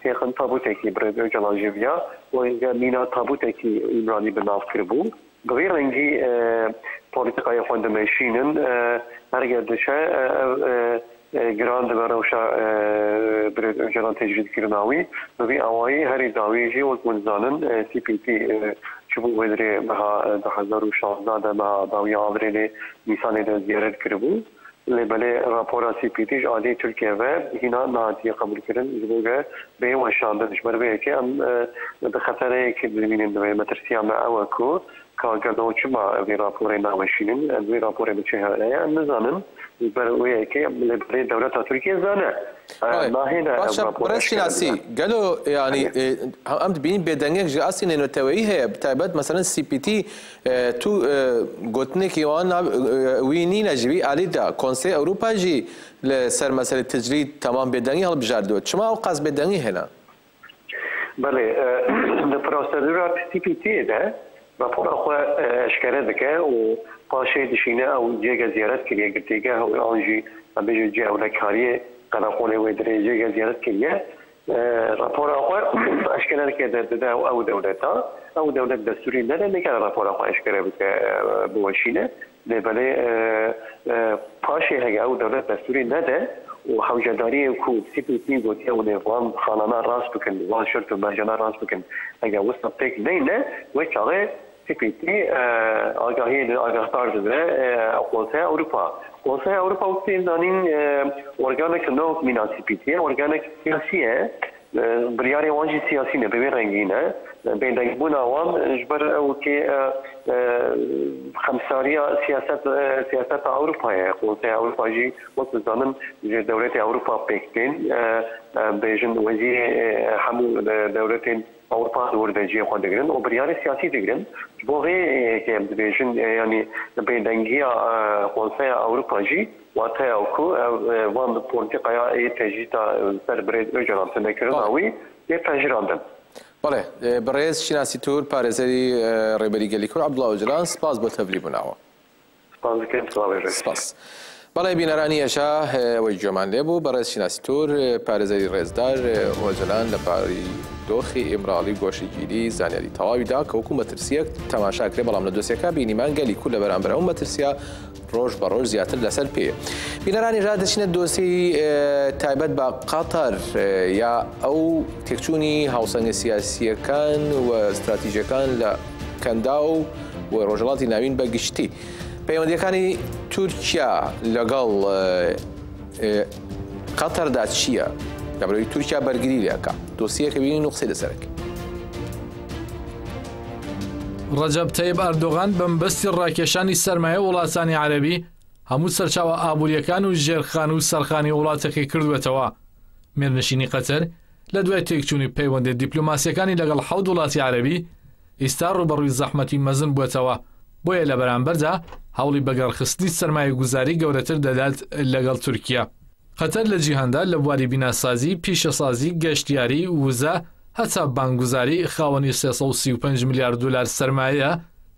تێخن تابوتێکی بەڕێز ئۆجالان ژڤیا وەگە مینا تابوتێکی ئیمرانی بەناو کردبوو بەوێ ڕەنگی پۆلیتیقای خوێندەمەشینن هەرگە دەشە گران دەبە ڕەوشە بەڕێز ئۆجالان تەجریدکردناوی بەوێ ئاوایی هەری داوێژی وەک منزانن CPT چبوو وێدرێ بەها 2016 بەها داوی ئاورێنێ نیسانێ دە زیارەت کردبوو لێبەلێ راپۆرا CPTش عادی تورکیەوە هینا نهاتیە قبولکردن بۆگە بێ وەشاندنش بەربەیەکێ ئەم بەخەتەرەیەکی ببینین دەوێ مەترسیامە ئەوە کو کاگەردەوە چما ئەوێ راپۆرێ ناوەشینن ئەوێ راپۆرێ بچێ هەیە نزانم بەرەوەیەکێ لێبەلێ دەولەتا تورکیە زانە بەڕێز شیناسی گەلۆ ینی ئەم دبینین بێدەنگێک ژ ئاسی نێنەوەتەوەیی هەیە تایبەت مەسەرەن CPT تو گوتنێکی وان وینی نەژوی ئالیدا کۆنسەی ئەوروپا ژی لەسەر مەسەرەی تجرید تەمام بێدەنگی هەڵبژاردووە چما ئەو قاز بێدەنگی هێنا؟ بەڵێ لە پرۆسەدورا CPT-دا راپۆرا خۆ ئەشکەرە دەکە و پاشێ دشینە ئەو جێگە زیارەت کردیە گرتێگە ئەوژی ئەبێژە جێ ئەولەکاریە قەنەقۆڵێ وێ درێ جێگە زیارەت کردیە راپۆرا خۆ ئەشکەرەکە دەدا ئەو دەولەتە ئەو دەولەت دەستوری نەدە نەکە راپۆرا خۆ ئەشکەرە بکە بوەشینە لێبەلێ پاشێ هەگە ئەو دەولەت دەستوری نەدە و هەوجەداری و CPT گوتیە و نێوان خانانە ڕاست بکەن وان شرت و مەژەنە ڕاست بکەن ئەگە وەستە پێک نەینە وەی چاڵێ CPT ئاگاهی ئاگاهدار دەبێ قۆنسەی ئەوروپا قۆنسەی ئەوروپا و پێزانین وەرگانێکە نۆ مینا CPT وەرگانێک سیاسیە بریاری وانجی سیاسی نە بەوێ ڕەنگینە بين بوناوان جبر او كي خمسارية سياسات أوروبا قوتي أوروبا جي وتزامن دولة أوروبا بيكتين بيجن وزير حمو دولتين أوروبا دور دجية خدقرن وبريار سياسي دقرن بوغي كي بيجن يعني بيدنجيا قوتي أوروبا جي واتها أوكو وان بوليتيقيا أي تجيتا سربريد أجرام تنكرن أوي يتجران بله برئیس شناسی تور پارێزەری ڕێبەری گەلیکۆر عەبدوڵڵا ئۆجلان سپاس بۆ تەبلی بووناوە. سپاس. بەڵێ بینەرانی ئێشا ئەوەی گوێمان لێبوو بەڕێز شناسی تور پارێزەری ڕێزدار ئۆجلان لە پاری دۆخی ئێمراڵی گۆشەگیری زانیاری تەواویدا کە وەکو مەترسیەک تەماشاکرێ بەڵام لە دۆسیەکە بینیمان گەلیکۆر لە بەرامبەر ئەو مەترسیە ڕۆژ بە ڕۆژ زیاتر لەسەر پێ. بینەرانی ژا دەچینە دۆسی تایبەت بە قەتەر یا ئەو تێکچوونی هاوسەنگە سیاسیەکان و استراتیژیەکان لە کەندا و ڕۆژهەڵاتی ناوین بە گشتی. پەیوەندیەکانی تورکیا لەگەڵ قەتەردا چییە؟ لەبەرەوەی تورکیا بەرگری لێکە دۆسیەکە بینین و قسەی لەسەرەکە. ڕەجەب تەیب ئەردۆغان بەمبەستی ڕاکێشانی سەرمایە وڵاتانی عەرەبی هەموو سەرچاوە ئابوووریەکان و ژێرخان و سەرخانی وڵاتەکەی کردوێتەوە. مێردنشینی قەتەر لە دوای تێکچوونی پەیوەندی دیپلۆماسیەکانی لەگەڵ 7 وڵاتی عەرەبی ئێستا ڕوبەڕووی زەحمەتی مەزن بووێتەوە. بۆیە لە بەرامبەردا هەوڵی بەگەڕخستنی سەرمایە گوزاری گەورەتر دەدات لەگەڵ تورکیا. قەتەر لە جیهاندا لە بواری بیناسازی، پیشەسازی، گەشتیاری، وزە هەتا بانگگوزاری خاوەنی 335 میلیارد دلار سەرمایە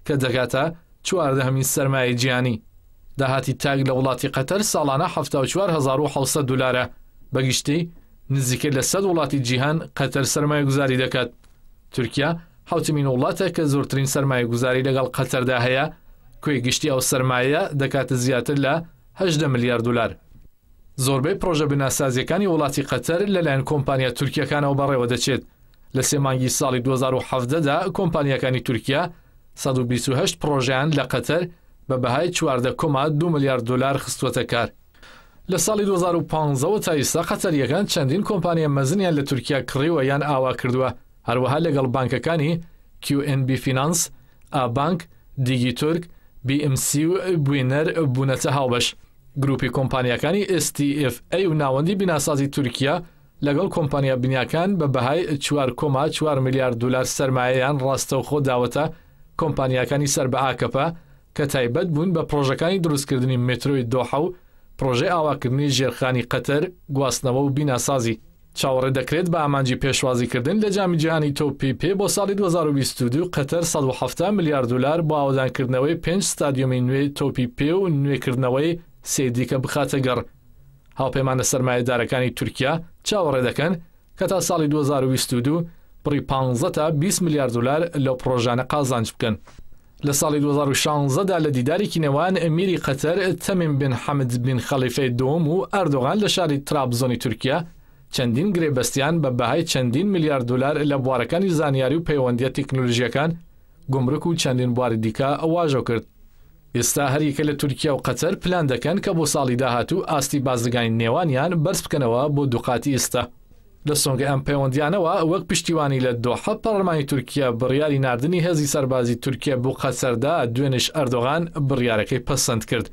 کە دەکاتە 14هەمین سەرمایە جیهانی. داهاتی تاگ لە وڵاتی قەتەر ساڵانە 74600 دلارە. بەگشتی نزیکە لە 100 وڵاتی جیهان قەتەر سەرمایە گوزاری دەکات. تورکیا حوتمین وڵاتە کە زۆرترین سەرمایە گوزاری لەگەڵ قەتەردا هەیە، کوێ گشتی ئەو سەرمایە دەکاتە زیاتر لە 18 میلیارد دلار. زۆربەی پرۆژە بناسازیەکانی وڵاتی قەتەر لەلایەن کۆمپانیا تورکیەکانەوە بەڕێوە دەچێت. لە 3 مانگی ساڵی 2017دا کۆمپانیەکانی تورکیا 128 پرۆژیان لە قەتەر بە بەهای 14.2 میلیارد دلار خستوەتە کار. لە ساڵی 2015 تا ئێستا قەتەریەکان چەندین کۆمپانیا مەزنیان لە تورکیا کڕیوە یان ئاوا کردووە، هەروەها لەگەڵ بانکەکانی QNB فینانس، ئابانک، دیگی تورک، BMC و بوینەر بوونەتە هاوبەش. گروپی کۆمپانیەکانی STFA و ناوەندی بیناسازی تورکیا لەگەڵ کۆمپانیا بنیاکان بە بەهای 4.4 میلیارد دلار سەرمایەیان ڕاستەوخۆ داوەتە کۆمپانیەکانی سەر بە ئاکەپە کە تایبەت بوون بە پرۆژەکانی دروستکردنی مترۆی دۆحە و پرۆژەی ئاواکردنی ژێرخانی قەتەر، گواستنەوە و بیناسازی. چاوەڕێ دەکرێت بە ئامانجی پێشوازیکردن لە جامی جیهانی تۆپی پێ بۆ ساڵی 2022 قەتەر 170 میلیارد دلار بۆ ئاوادانکردنەوەی 5 ستادیۆمی نوێی تۆپی پێ و نوێکردنەوەی سێدیکە بخاتە گەڕ. هاوپەیمانە سەرمایەدارەکانی تورکیا چاوەڕێ دەکەن کە تا ساڵی 2022 بڕی 15 تا 20 میلیارد دلار لەو پرۆژانە قازانج بکەن. لە ساڵی 2016دا لە دیدارێکی نێوان ئەمیری قەتەر تەمیم بن حەمد بن خەلیفەی دووەم و ئەردۆغان لە شاری ترابزۆنی تورکیا چەندین گرێبەستیان بە بەهای چەندین میلیارد دلار لە بوارەکانی زانیاری و پەیوەندیە تەکنۆلۆژیەکان، گومرک و چەندین بواری دیکە ئەواژۆ کرد. ئێستا هەریەکە لە تورکیا و قەتەر پلان دەکەن کە بۆ ساڵی داهاتوو ئاستی بازرگانی نێوانیان بەرز بکەنەوە بۆ دووقاتی ئێستا. لە سۆنگە ئەم پەیوەندیانەوە وەک پشتیوانی لە دۆحە پەرلەمانی تورکیا بڕیاری ناردنی هێزی سەربازی تورکیا بۆ قەتەردا دوێنش ئەردۆغان بڕیارەکەی پەسەند کرد.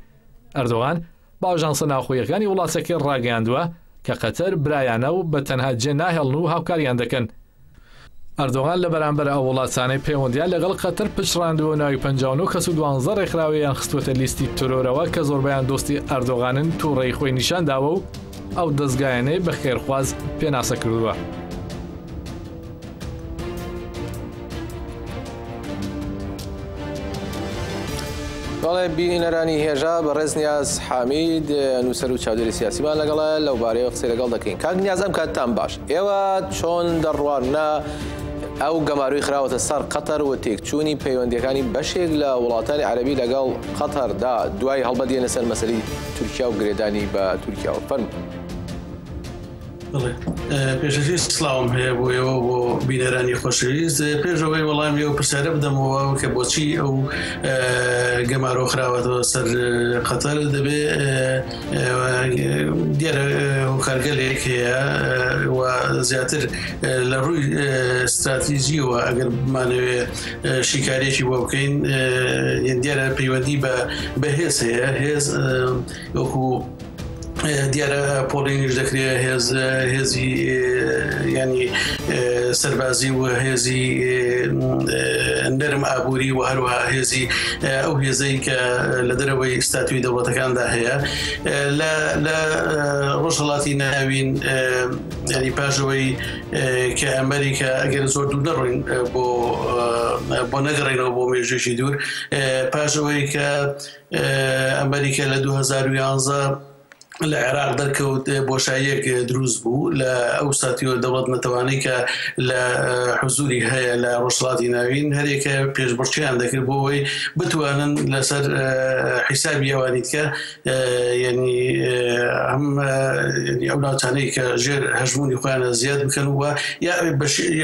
ئەردۆغان باژانسە ناوخۆیەکانی وڵاتەکەی ڕاگەیاندووە کە قەتەر برایانە و بە تەنها جێ ناهێڵن و هاوکاریان دەکەن. ئەردۆغان لە بەرامبەر ئەو وڵاتانەی پەیوەندیان لەگەڵ قەتەر پشڕاندووە ناوی 59 کەس و 12 ڕێکخراوەیان خستوەتە لیستی ترۆرەوە کە زۆربەیان دۆستی ئەردۆغانن تووڕێی خۆی نیشانداوە و ئەو دەستگایانەی بە خێرخواز پێناسە کردووە. بەڵێ بینەرانی هێژا بە ڕێز نیاز حامید نووسەر و چاودێری سیاسیمان لەگەڵە لەو بارەیەوە قسەی لەگەڵ دەکەین. کاک نیاز ئەم کاتتان باش، ئێوە چۆن دەڕوانە ئەو گەماروی خراوەتە سەر قەتەر و تێکچوونی پەیوەندیەکانی بەشێک لە وڵاتانی عەرەبی لەگەڵ قەتەردا دوای هەڵبەتێنە سەر مەسەلەی تورکیا و گرێدانی بە تورکیاوە فەرموو. پێشەکەی سلااوم هەیە بۆ ئێوە بۆ بینەرانی خۆشەویست پێشەوەی وەڵامی ئەو پرسیارە بدەمەوە کە بۆچی ئەو گەمارۆ خراوەتەوە سەر قەتەر دەبێ دیارە هۆکارگەلێک هەیە و زیاتر لە ڕووی استراتیژیەوە ئەگەر بمانەوێ شیکارێکی بۆ بکەین دیارە پەیوەندی بە هێز هەیە هێز وەکو دیارە پۆڵینیش دەکرێت هێزی ینی سەربازی و هێزی نەرم ئابووری و هەروەها هێزی ئەو هێزەی کە لە دەرەوەی ئستاتوی دەوڵەتەکاندا هەیە لە ڕۆژهەڵاتی ناوین ینی پاشەوەی کە ئەمریکا ئەگەر زۆر دوور نەڕۆین بۆ نەگەڕێنەوە بۆ مێژوێکی دوور پاشەوەی کە ئەمریکا لە 2011 لە عێراق دەرکەوت بۆشاییەک دروست بوو لە ئەو ساتیۆ دەوڵەت نەتەوانەی کە لە حزوری هەیە لە ڕۆژهەڵاتی ناوین هەرێکە پێشبڕکیان دەکرد بۆ ئەوەی بتوانن لەسەر حیسابی ئەوانی کە ینی هەم ئەو ناوچانەی کە ژێر هەژمونی خۆیانە زیاد بکەن و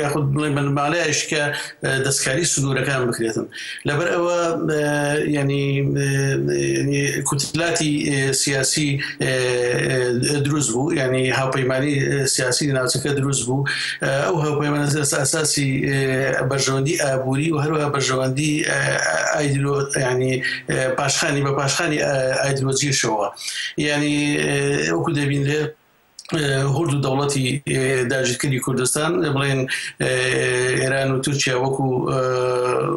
یاخود بڵێن بەنماڵەیەش کە دەستکاری سنوورەکان بکرێتن لەبەر ئەوە ینی کوتلاتی سیاسی دروست بوو ینی هاوپەیمانی سیاسی ناوچەکە دروست بوو ئەو هاوپەیمانە ئاساسی بەرژەوەندی ئابووری و هەروەها بەرژەوەندی ینی پاشخانی بە پاشخانی ئایدۆلۆجیەشەوە ینی ئەوکو دەبین لێ هورد و دەوڵەتی داگیرکردی کوردستان بڵێن ئێران و تورکیا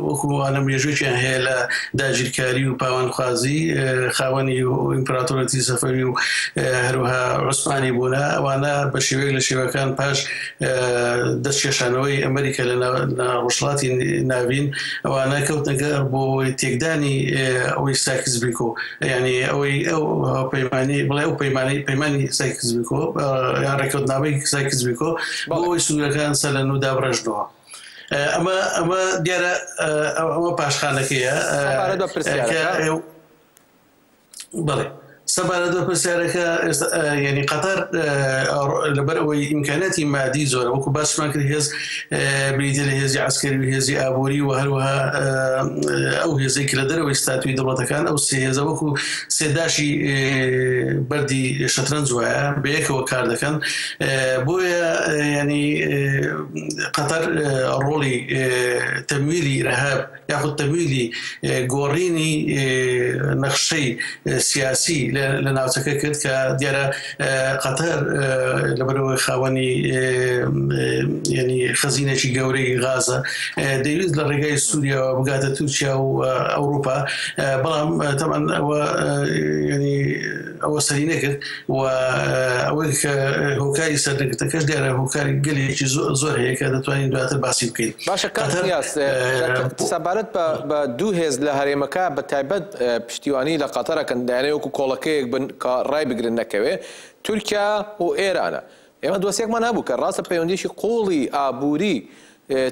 وەکووانە مێژوێکیان هەیە لە داگیرکاری و پاوانخوازی خاوەنی و ئیمپراتۆرەتی سەفەوی و هەروەها عوسمانی بوونە ئەوانە بە شێوەیەک لە شێوەکان پاش دەستکێشانەوەی ئەمریکا لە ڕۆژهەڵاتی ناوین ئەوانە کەوتنەگە بۆ تێکدانی ئەوەی ساکس بیکۆ ینی ئەوەی ئەو پەیمانی بڵێ ئەو پەیمانی ساکس بیکۆ یان ڕێکەوتنامەی ساکس بیکۆ بۆ ئەوەی سوورەکان سەلەن و دابڕێژنەوە ئەمە دیارە ئەمە پاشخانەکەیە بڵێ سەبارەت بە پرسیارەکە ینی قەتەر لەبەر ئەوەی ئیمکاناتی مادی زۆرە وەکو باسمان کرد هێز بریتە لە هێزی عسکەری و هێزی ئابووری و هەروەها ئەو هێزێک لە دەرەوەی ستاتوی دەوڵەتەکان ئەو سێ هێزە وەکو سێداشی بەردی شەترەنج وایە بەیەکەوە کار دەکەن بۆیە ینی قەتەر ڕۆڵی تەمویلی ڕەهاب یاخود تەمویلی گۆڕینی نەخشەی سیاسی لە ناوچەکە کرد کە دیارە قەتەر لەبەرەوەی خاوەنی ینی خەزینێکی گەورەی غازە دەویست لە ڕێگای سووریاوە بگاتە تورکیا و ئەوروپا بەڵام تەمان ئەوە ینی ئەوە سەری نەکرد و ئەوەی کە هۆکاری سەرنەگرتەکەش دیارە هۆکاری گەلێکی زۆر هەیە کە دەتوانین دواتر باسی بکەین باشە سەبارەت بە دوو هێز لە هەرێمەکە بە تایبەت پشتیوانی لە قەتەرەکەن دایانەیە وەکو کۆڵەکەیەک بن کە ڕای بگرن نەکەوێ تورکیا و ئێرانە ئێمە دۆسێکمان هەبوو کە ڕاستە پەیوەندیشی قوڵی ئابووری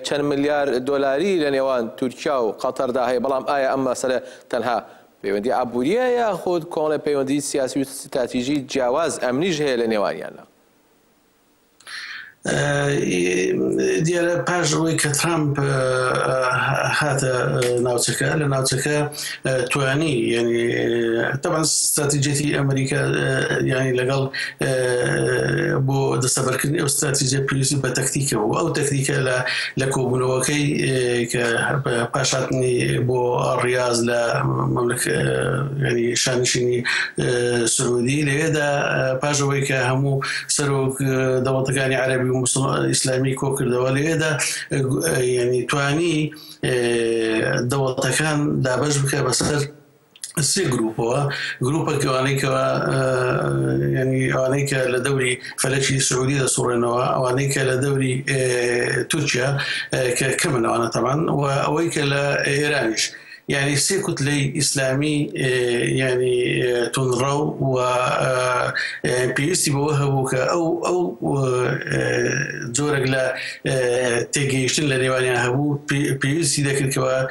چەند ملیار دۆلاری لە نێوان تورکیا و قەتەردا هەیە بەڵام ئایا ئەم مەسەلە تەنها پەیوەندی ئابووریە یاخود کۆڵی پەیوەندی سیاسی و ستراتیژی جیاواز ئەمنیش هەیە لە نێوانیانە دیارە پاش ئەوەی کە ترامپ هاتە ناوچەکە لە ناوچەکە توانی ینی تەبەن استراتیجێتی ئەمریکا ینی لەگەڵ بۆ دەستەبەرکردنی ئەو استراتیجە پێویستی بە تەکتیکە و ئەو تەکتیکە لە کۆبوونەوەکەی کە پاشاتنی بۆ ڕیاض لە ینی شانشینی سعودی لەوێدا پاشەوەی کە هەموو سەرۆک دەوڵەتەکانی عەرەبی ئیسلامی کۆکردەوە لێدا ینی توانی دەوڵەتەکان دابەش بکە بەسەر سێ گروپەوە گروپەکەوانەیەکەوە ینی ئەوانەی کە لە دەوری فەلەکی سعودی دەسوڕێنەوە ئەوانەی کە لە دەوری تورکیا کە کەمن ئەوانە تەمان و ئەوەی کە لە ئێرانیش يعني سي كتلة إسلامي يعني تنرو و بيستي بوهبوك أو جورك لا تيجيشتن لنيواني هبو بيستي ذاك الكوا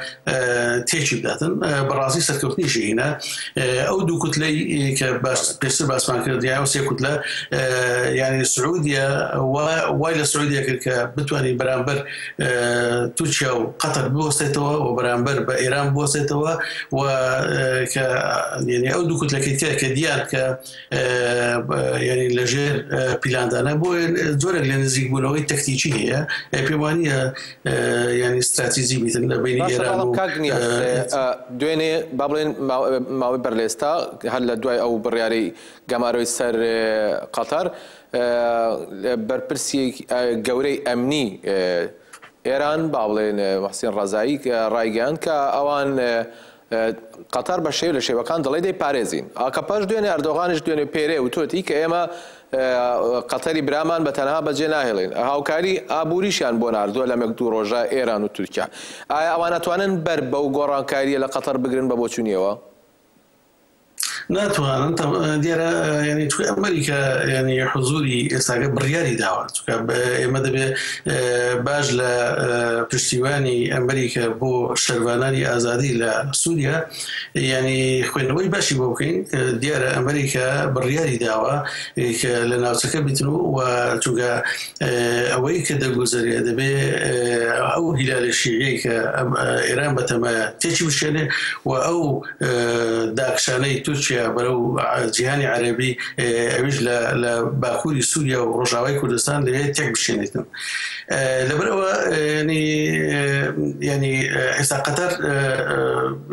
تيجي بداتن براسي سركوتني شيء هنا أو دو كتلة كباس بيصير باس ما كرديا وسي كتلة يعني السعودية وايل السعودية كبتواني برامبر تركيا وقطر بوسطتها وبرامبر بإيران بوسطتها و يعني أو دو كتلة كديان ك يعني لجير بيلاندانا بو زورك لنزيق بونوي تكتيكي هي بيوانية يعني استراتيجي مثل بين إيران دويني بابلين ماوي برليستا هل دوي أو برياري جمارو سر قطر برپرسی گەورەی ئەمنی ئێران باڵێن محسین ڕازایی ڕایگەیان کە ئەوان قەتار بە شێو لە شێوەکان دەڵێ دەی پارێزین ئاکە پاش دوێنێ ئەردۆغانش دوێنێ پێرێ و تۆتی کە ئێمە قەتەری برامان بە تەنها بەجێ ناهێڵین هاوکاری ئابووریشیان بۆ ناردووە لە مەک دوو ڕۆژە ئێران و تورکیا ئایا ئەوان ئەتوانن بەر بەو گۆڕانکاریە لە قەتەر بگرن بە بۆچوونیەوە؟ ناتوانن دیارە يعني تو ئەمریکا يعني حضوری ئێستاگە بڕیاری داوە ئێمە دەبێ باش لە پشتیوانی ئەمریکا بۆ شەروانانی ئازادی لە سووریا يعني خوێندنەوەی باشی بۆ بکەین دیارە ئەمریکا بڕیاری داوە کە لە ناوچەکە بیتن و چونکە ئەوەی کە دەگوزارێ دەبێ ئەو هیلالە شیعەی کە ئێران بەتەمە تێکی بشێنێ و ئەو داکشانەی تورکیا برو جهانی عربی اویج ل باکوری سوریا و روجاوی کردستان لیه تک بشینیتن. لبرو يعني إذا قطر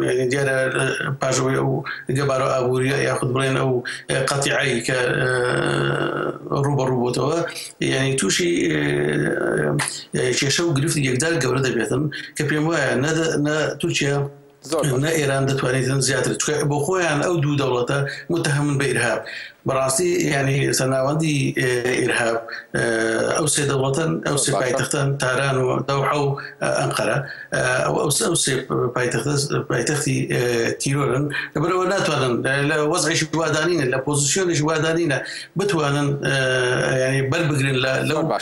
يعني ديال باجوي أو جبارو أبوريا يأخذ برين أو قطيعي ك روبا توا يعني توشي شو قرفت يقدر جورده بيتن كبيموا نا تركيا نا إيران دتوانيتن زيادة بخويان أو دو دولة متهم بإرهاب براسي يعني سناوندي إرهاب أو سي دولة أو سي بايتختان تهران ودوحة وأنقرة أو سي بايتختي تيرورن برو ناتوانن وضع شوادانين لا بوزيشن شوادانين بتوانن يعني بلبقرين لو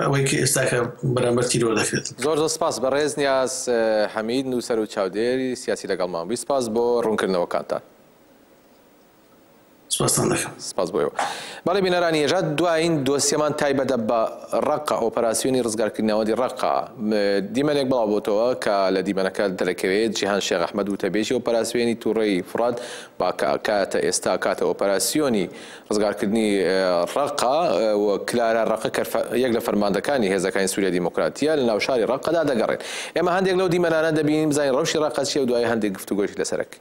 ويك استاك برامبر تيرور داخلت زور سپاس برز نیاز حمید نوسر و چاودێری سیاسی لەگەڵ ماوەی سپاس بۆ ڕوونکردنەوەکانتان. سپاس بۆ ئێوە. بەڵێ بینەرانی ێژات دوایین دۆسیەمان تایبەتە بە ڕەقە ئۆپەراسیۆنی ڕزگارکردنەوەی ڕەقە دیمەنێک بڵاو بۆتەوە کە لە دیمەنەکە دەرەکەوێت جیهان شێخ ئەحمەد وتەبێژی ئۆپەراسیۆنی تووڕەی فرات با کاتە ئێستا کاتە ئۆپەراسیۆنی ڕزگارکردنی ڕەقە و کلارە ڕەقە یەک لە فەرماندەکانی هێزەکانی سووریا دیموکراتیە لە ناو شاری ڕەقەدا دەگەڕێن. ئێمە هەندێک لەو دیمەنانە دەبینین بزانین ڕەوشی ڕەقە چییە و دوای هەندێک گفتوگۆیەکی لەسەرەک.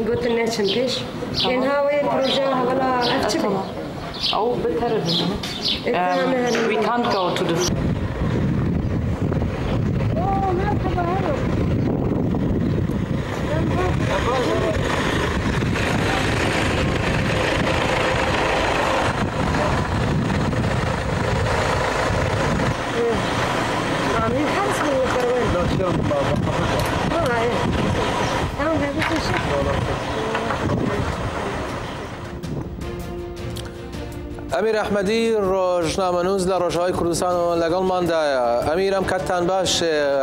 قلت لنا تشمكش لان هاوي البروجا ولا افتبه او better we can't go to the ئەمیر ئەحمەدی ڕۆژنامەنووس لە ڕۆژاوای کوردستان و لەگەڵماندایە. ئەمیر ئەم کاتتان باش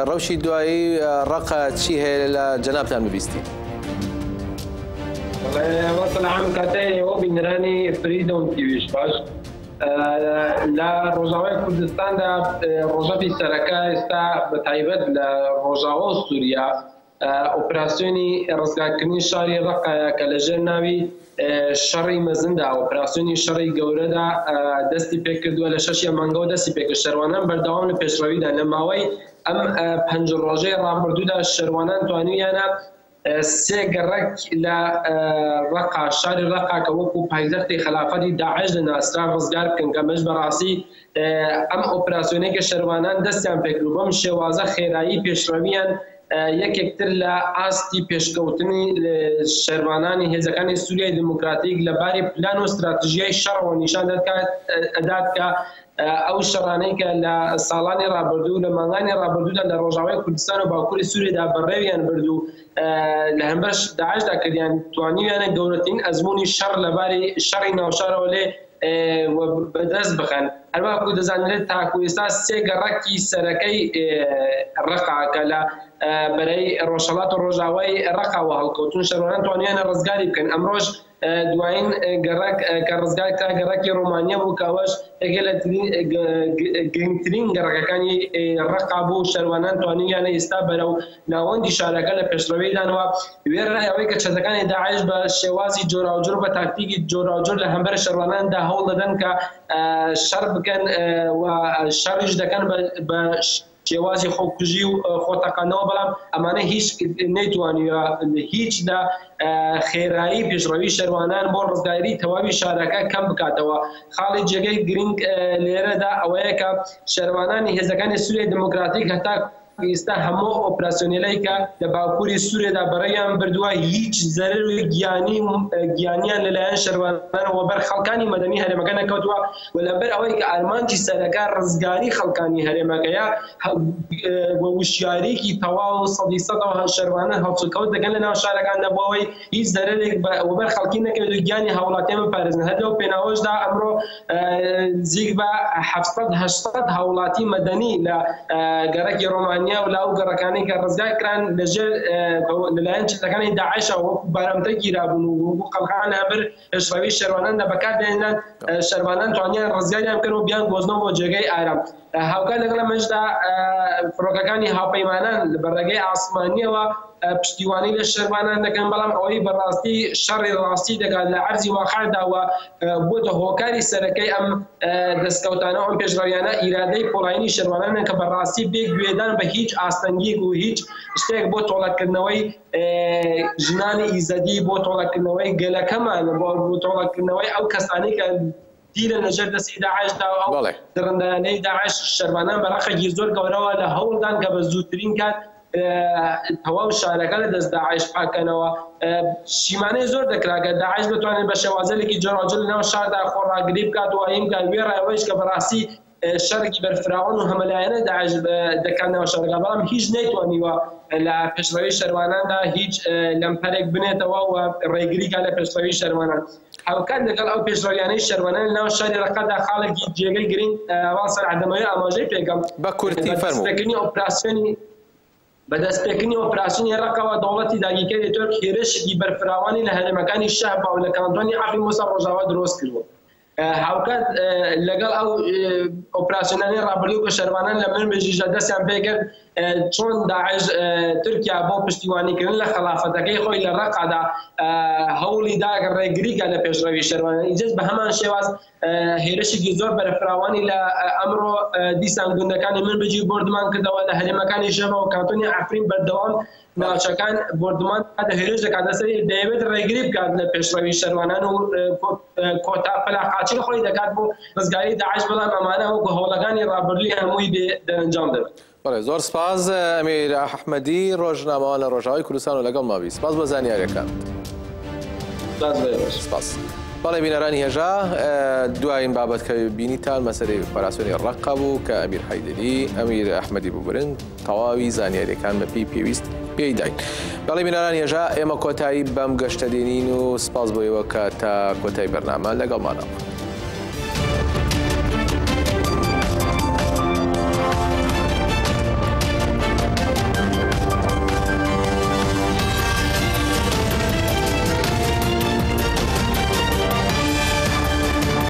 ڕەوشی دوایی ڕەقە چی هەیە لە جەنابتان ببیستی؟ وەسەلام کاتەیەوە بینەرانی فریدۆم تیویش باش لە ڕۆژاوای کوردستاندا ڕۆژەتی سەرەکە ئێستا بە تایبەت لە ڕۆژاوە و سووریا ئۆپراسیۆنی ڕزگارکردنی شاری ڕەقایە کە لەژێر ناوی شەڕی مەزندا ئۆپراسیۆنی شەڕی گەورەدا دەستی پێکردووە لە 6 مانگەوە دەستی پێکرد. شەروانان بەردەوام لە پێشڕەویدا لە ماوەی ئەم 5 ڕۆژەی ڕابردوودا شەروانان توانیویانە 3 گەڕەک لە ڕەقا شاری ڕەقا کە وەکو پایتەختی خلافەتی داعش لەناسرا ڕزگار بکەن کە مەش بەڕاستی ئەم ئۆپراسیۆنەی کە شەروانان دەستیان پێکرد بەم شێوازە خێرایی پێشڕەویان یەکێکتر لە ئاستی پێشکەوتنی شەروانانی هێزەکانی سووریای دموکراتیک لەباری پلان و استراتیژیای شەڕەوە نیشان دەدات کە ئەو شەڕانەی کە لە ساڵانی ڕابردوو لە مانگانی ڕابردوودا لە ڕۆژاوای کوردستان و باکووری سووریادا بەڕێویان بردو لە هەمبەش داعشدا کردیان توانیویانە گەورەترین ئەزموونی شەڕ لەباری شەڕی ناوشارەوە لێ بەدەست بخەن. هەروەکو دەزانرێت تاکو ئێستا 3 گەڕەکی سەرەکەی ڕەقا کە لە بەرەی ڕۆژهەڵات و ڕۆژاوای ڕەقاوە هەڵکەوتون شەروانان توانیانە ڕزگاری بکەن. ئەمڕۆژ دوایین گەڕەک کە ڕزگار کرا گەڕەکی ڕۆمانیا بوو کەوەش یەکێک لە گرنگترین گەڕەکەکانی ڕەقا بوو. شەروانان توانیانە ئێستا بەرەو ناوەندی شارەکە لە پێشڕەوەیدانەوە وێرەیەوەی کە چەتەکانی داعش بە شێوازی جۆراوجۆر بە تاکتیکی جۆراوجۆر لە هەمبەر شەرواناندا هەوڵ دەدەن کە شەڕ بکەن و شەڕیش دەکەن بە شێوازی خۆکوژی و خۆتەقانەوە، بەڵام ئەمانە هیچ نەیتوانیوە هیچ لە خێرایی پێشڕەوی شەروانان بۆ ڕزگاری تەواوی شارەکە کەم بکاتەوە. خاڵی جێگەی گرنگ لێرەدا ئەوەیە کە شەروانانی هێزەکانی سووریای دموکراتیک هەتا ئێستا هەموو ئۆپراسیۆنێلەی کە لە باکووری سووریادا بەڕێیان بردووە هیچ زەرر گیانیان لەلایەن شەروانانەوە بەر خەڵکانی مەدەنی هەرێمەکە نەکەوتووە و لەبەر ئەوەی کە ئارمانجی سەرەکە ڕزگاری خەڵکانی هەرێمەکەیە بە وشیارێکی تەواو 100% شەروانان هەڵسوکەوت دەکەن لە ناو شارەکاندا بۆ ئەوەی هیچ زەرێک وەبەر خەڵکی نەکەوێت و گیانی هاوڵاتیان بپارێزن. هەر پێناوەشدا ئەمڕۆ زیگ بە 700 هاوڵاتی مەدەنی لە گەڕەکی ڕۆمانیا و لاو گەڕەکانی کە ڕزگار کران لەژێر لەلایەن چەتەکانی داعشەوە وەکو بارەمتە گیرابوون و وەکو خەڵکان هەبر پێشڕەوی شەرواناندا بەکاردێنان شەروانان توانیان ڕزگاریان بکەن و بیان گۆزنەوە بۆ جێگەی ئارام. هاوکات لەگەڵ ئەمەشدا فڕۆکەکانی هاوپەیمانان لە بەڕێگەی ئاسمانیەوە پشتیوانی لە شەروانان دەکەن، بەڵام ئەوەی بەڕاستی شەڕی ڕاستی دەکات لە عەرزی واقعداوە بۆتە هۆکاری سەرەکەی ئەم دەستکەوتانە ئەم پێشڕەویانە ئیرادەی پۆڵاینی شەروانانە کە بەڕاستی بێ گوێدان بە هیچ ئاستەنگیک و هیچ شتێک بۆ تۆڵەکردنەوەی ژنانی ئیزەدی، بۆ تۆڵەکردنەوەی گەلەکەمان، بۆ تۆڵەکردنەوەی ئەو کەسانی کە دیرە لەژێر دەستی داعشدا و ئەو درڕندانەی داعش شەروانان بەڕەخێکی زۆر گەورەوە لە هەوڵدان کە بە زووترین کات تەواو شارەکە لە دەست داعش پاکەنەوە. شیمانەی زۆر دەکرا کە داعش بتوانێت بە شێوازەیەکی جۆراوجۆر لەناو شاردا خۆڕاگری بکات و ئەیم وێڕایەوەیش کە بەڕاستی شەڕێکی بەرفراوان و هەمەلایەنە داعش دەکاتنەوە شارەکە، بەڵام هیچ نەیتوانیوە لە پێشڕەوی شەرواناندا هیچ لەمپەرێک بنێتەوە و ڕێگریکە لە پێشڕەوی شەروانان. هاوکات لەگەڵ ئەو پێشڕەویانەی شەروانان لەناو شاری ڕەقەدا خاڵێکی جێگەی گرنگ ڕاستە عەدەمەوەی ئاماژەی پێکەم بە کورتی فەرموو بەدەستپێکردنی ئۆپراسیۆنی ڕەقەوە دەوڵەتی داگیرکەری تورک هێرشێکی بەرفراوانی لە هەرێمەکانی شەهبا و لە کانتۆنی عەفری موسا ڕۆژاوا دروست کردووە. هاوکات لەگەڵ ئەو ئۆپراسیۆنانی ڕابردوو کە شەروانان لە منبێژیژە دەستیان پێکرد چۆن داعش تورکیا بۆ پشتیوانیکردن لە خلافەتەکەی خۆی لە ڕەقەدا هەوڵی دا ڕێگریکە لە پێشڕەوی شەروانان. ئیجاز بە هەمان شێواز هێرشێکی زۆر بەرفراوانی لە ئەمڕۆ دیسان گوندەکانی منبێژی بردمان کردەوە لە هەرێمەکانی شەهبا و کانتۆنی عەفرین بەردەوام ناوچەکان بردمان هێرش دەکات لەسەری دەیەوێت ڕێگری بکات لە پێشڕەوی شەروانان و کۆتا پەلاقاچی خۆی دەکات بۆ ڕزگاری داعش، بەڵام ئەمانە وەکو هەوڵەکانی ڕابردووی هەمووی دەرەنجام دەبێت. زۆر سپاس ئەمیر ئەحمەدی ڕۆژنامەوە لە ڕۆژاوای کوردستان و لەگەڵ ماوی. سپاس بۆ زانیاریەکان. سپاس. بەڵێ بینەرانی هێژا دوایین بابەت کە بینیتان مەسەلەی ئۆپراسیۆنی ڕەقە بوو کە ئەمیر حەیدەری ئەمیر ئەحمەدی بووبرن تەواوی زانیاریەکان بە پێویست پێی داین. بەڵێ بینەرانی هێژا ئێمە کۆتایی بەم گەشتە دێنین و سپاس بۆ ئێوە کە تا کۆتایی بەرنامە لەگەڵمانەوە.